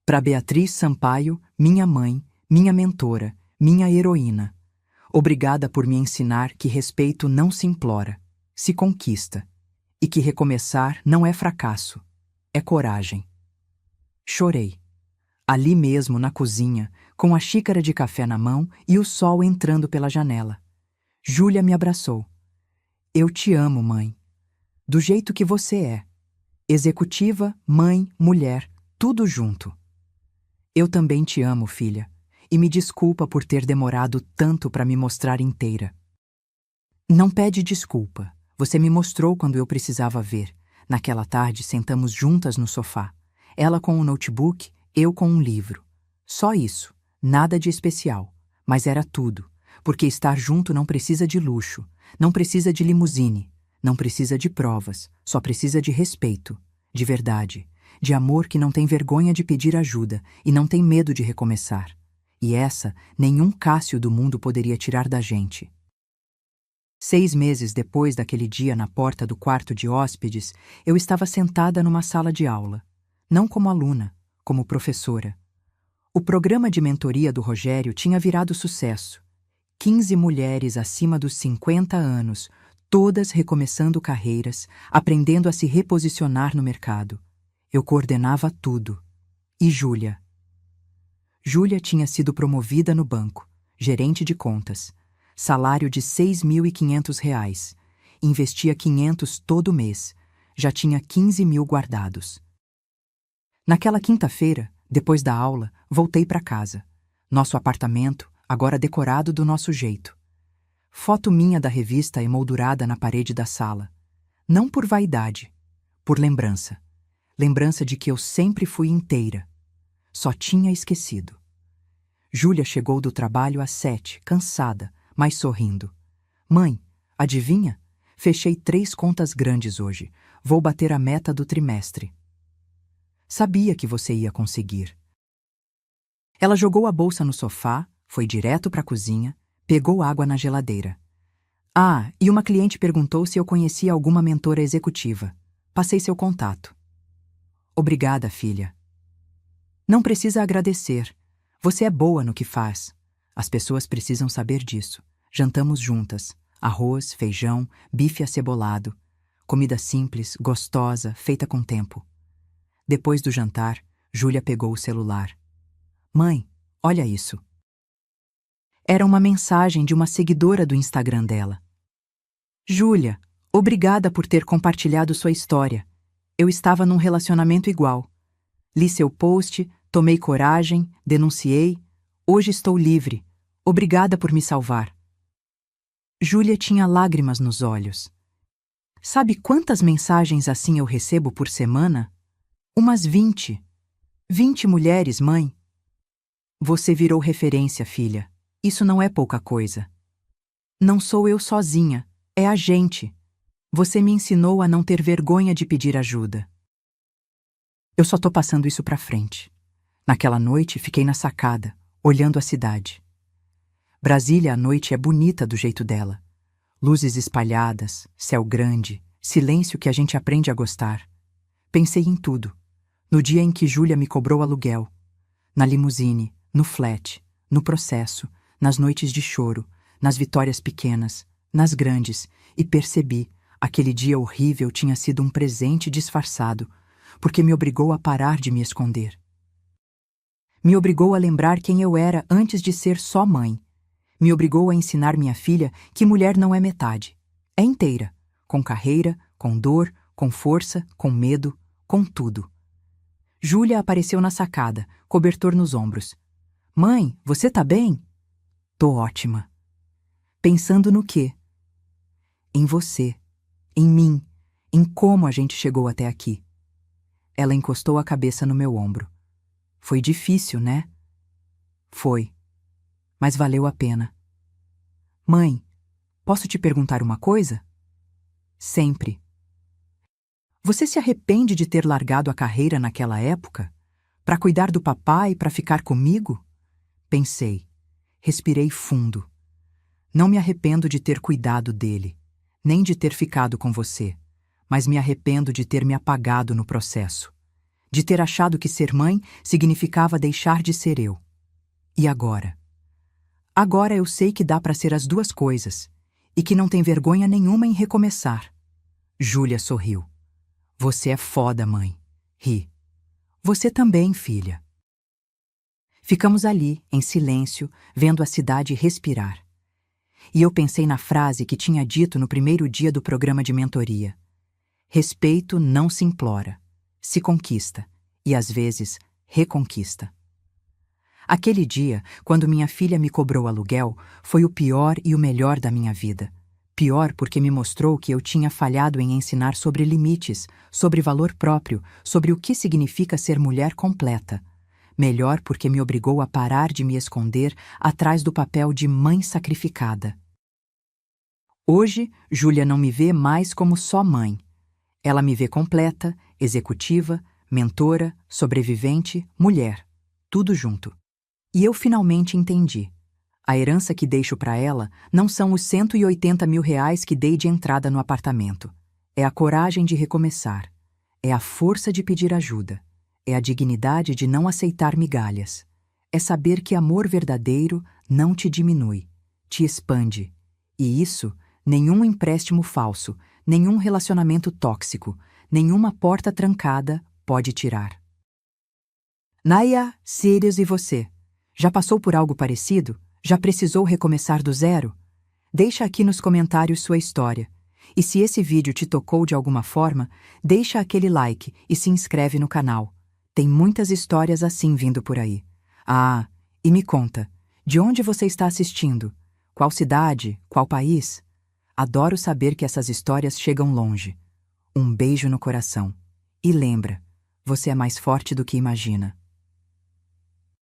para Beatriz Sampaio, minha mãe, minha mentora, minha heroína. Obrigada por me ensinar que respeito não se implora, se conquista. E que recomeçar não é fracasso, é coragem. Chorei. Ali mesmo, na cozinha, com a xícara de café na mão e o sol entrando pela janela. Júlia me abraçou. Eu te amo, mãe. Do jeito que você é. Executiva, mãe, mulher, tudo junto. Eu também te amo, filha, e me desculpa por ter demorado tanto para me mostrar inteira. Não pede desculpa. Você me mostrou quando eu precisava ver. Naquela tarde, sentamos juntas no sofá. Ela com um notebook, eu com um livro. Só isso, nada de especial. Mas era tudo, porque estar junto não precisa de luxo, não precisa de limusine, não precisa de provas, só precisa de respeito, de verdade, de amor que não tem vergonha de pedir ajuda e não tem medo de recomeçar. E essa, nenhum Cássio do mundo poderia tirar da gente. 6 meses depois daquele dia na porta do quarto de hóspedes, eu estava sentada numa sala de aula, não como aluna, como professora. O programa de mentoria do Rogério tinha virado sucesso. 15 mulheres acima dos 50 anos, todas recomeçando carreiras, aprendendo a se reposicionar no mercado. Eu coordenava tudo. E Júlia? Júlia tinha sido promovida no banco, gerente de contas. Salário de R$ 6.500. Investia 500 todo mês. Já tinha 15 mil guardados. Naquela quinta-feira, depois da aula, voltei para casa. Nosso apartamento, agora decorado do nosso jeito. Foto minha da revista emoldurada na parede da sala. Não por vaidade, por lembrança. Lembrança de que eu sempre fui inteira. Só tinha esquecido. Júlia chegou do trabalho às 7, cansada, mas sorrindo. Mãe, adivinha? Fechei 3 contas grandes hoje. Vou bater a meta do trimestre. Sabia que você ia conseguir. Ela jogou a bolsa no sofá, foi direto para a cozinha, pegou água na geladeira. Ah, e uma cliente perguntou se eu conhecia alguma mentora executiva. Passei seu contato. Obrigada, filha. Não precisa agradecer. Você é boa no que faz. As pessoas precisam saber disso. Jantamos juntas. Arroz, feijão, bife acebolado. Comida simples, gostosa, feita com tempo. Depois do jantar, Júlia pegou o celular. Mãe, olha isso. Era uma mensagem de uma seguidora do Instagram dela. Júlia, obrigada por ter compartilhado sua história. Eu estava num relacionamento igual. Li seu post, tomei coragem, denunciei. Hoje estou livre. Obrigada por me salvar. Júlia tinha lágrimas nos olhos. Sabe quantas mensagens assim eu recebo por semana? Umas 20. 20 mulheres, mãe. Você virou referência, filha. Isso não é pouca coisa. Não sou eu sozinha, é a gente. Você me ensinou a não ter vergonha de pedir ajuda. Eu só tô passando isso pra frente. Naquela noite, fiquei na sacada, olhando a cidade. Brasília à noite é bonita do jeito dela. Luzes espalhadas, céu grande, silêncio que a gente aprende a gostar. Pensei em tudo. No dia em que Júlia me cobrou aluguel. Na limusine, no flat, no processo, nas noites de choro, nas vitórias pequenas, nas grandes, e percebi, aquele dia horrível tinha sido um presente disfarçado, porque me obrigou a parar de me esconder. Me obrigou a lembrar quem eu era antes de ser só mãe. Me obrigou a ensinar minha filha que mulher não é metade. É inteira, com carreira, com dor, com força, com medo, com tudo. Júlia apareceu na sacada, cobertor nos ombros. Mãe, você tá bem? Tô ótima. Pensando no quê? Em você, em mim, em como a gente chegou até aqui. Ela encostou a cabeça no meu ombro. Foi difícil, né? Foi. Mas valeu a pena. Mãe, posso te perguntar uma coisa? Sempre. Você se arrepende de ter largado a carreira naquela época? Para cuidar do papai e para ficar comigo? Pensei. Respirei fundo. Não me arrependo de ter cuidado dele, nem de ter ficado com você, mas me arrependo de ter me apagado no processo. De ter achado que ser mãe significava deixar de ser eu. E agora? Agora eu sei que dá para ser as duas coisas, e que não tem vergonha nenhuma em recomeçar. Júlia sorriu. Você é foda, mãe. Ri. Você também, filha. Ficamos ali, em silêncio, vendo a cidade respirar. E eu pensei na frase que tinha dito no primeiro dia do programa de mentoria. Respeito não se implora, se conquista, e às vezes reconquista. Aquele dia, quando minha filha me cobrou aluguel, foi o pior e o melhor da minha vida. Pior porque me mostrou que eu tinha falhado em ensinar sobre limites, sobre valor próprio, sobre o que significa ser mulher completa. Melhor porque me obrigou a parar de me esconder atrás do papel de mãe sacrificada. Hoje, Júlia não me vê mais como só mãe. Ela me vê completa, executiva, mentora, sobrevivente, mulher. Tudo junto. E eu finalmente entendi. A herança que deixo para ela não são os 180 mil reais que dei de entrada no apartamento. É a coragem de recomeçar. É a força de pedir ajuda. É a dignidade de não aceitar migalhas. É saber que amor verdadeiro não te diminui, te expande. E isso, nenhum empréstimo falso, nenhum relacionamento tóxico, nenhuma porta trancada pode tirar. Naya, Sirius e você? Já passou por algo parecido? Já precisou recomeçar do zero? Deixa aqui nos comentários sua história. E se esse vídeo te tocou de alguma forma, deixa aquele like e se inscreve no canal. Tem muitas histórias assim vindo por aí. Ah, e me conta, de onde você está assistindo? Qual cidade? Qual país? Adoro saber que essas histórias chegam longe. Um beijo no coração. E lembra, você é mais forte do que imagina.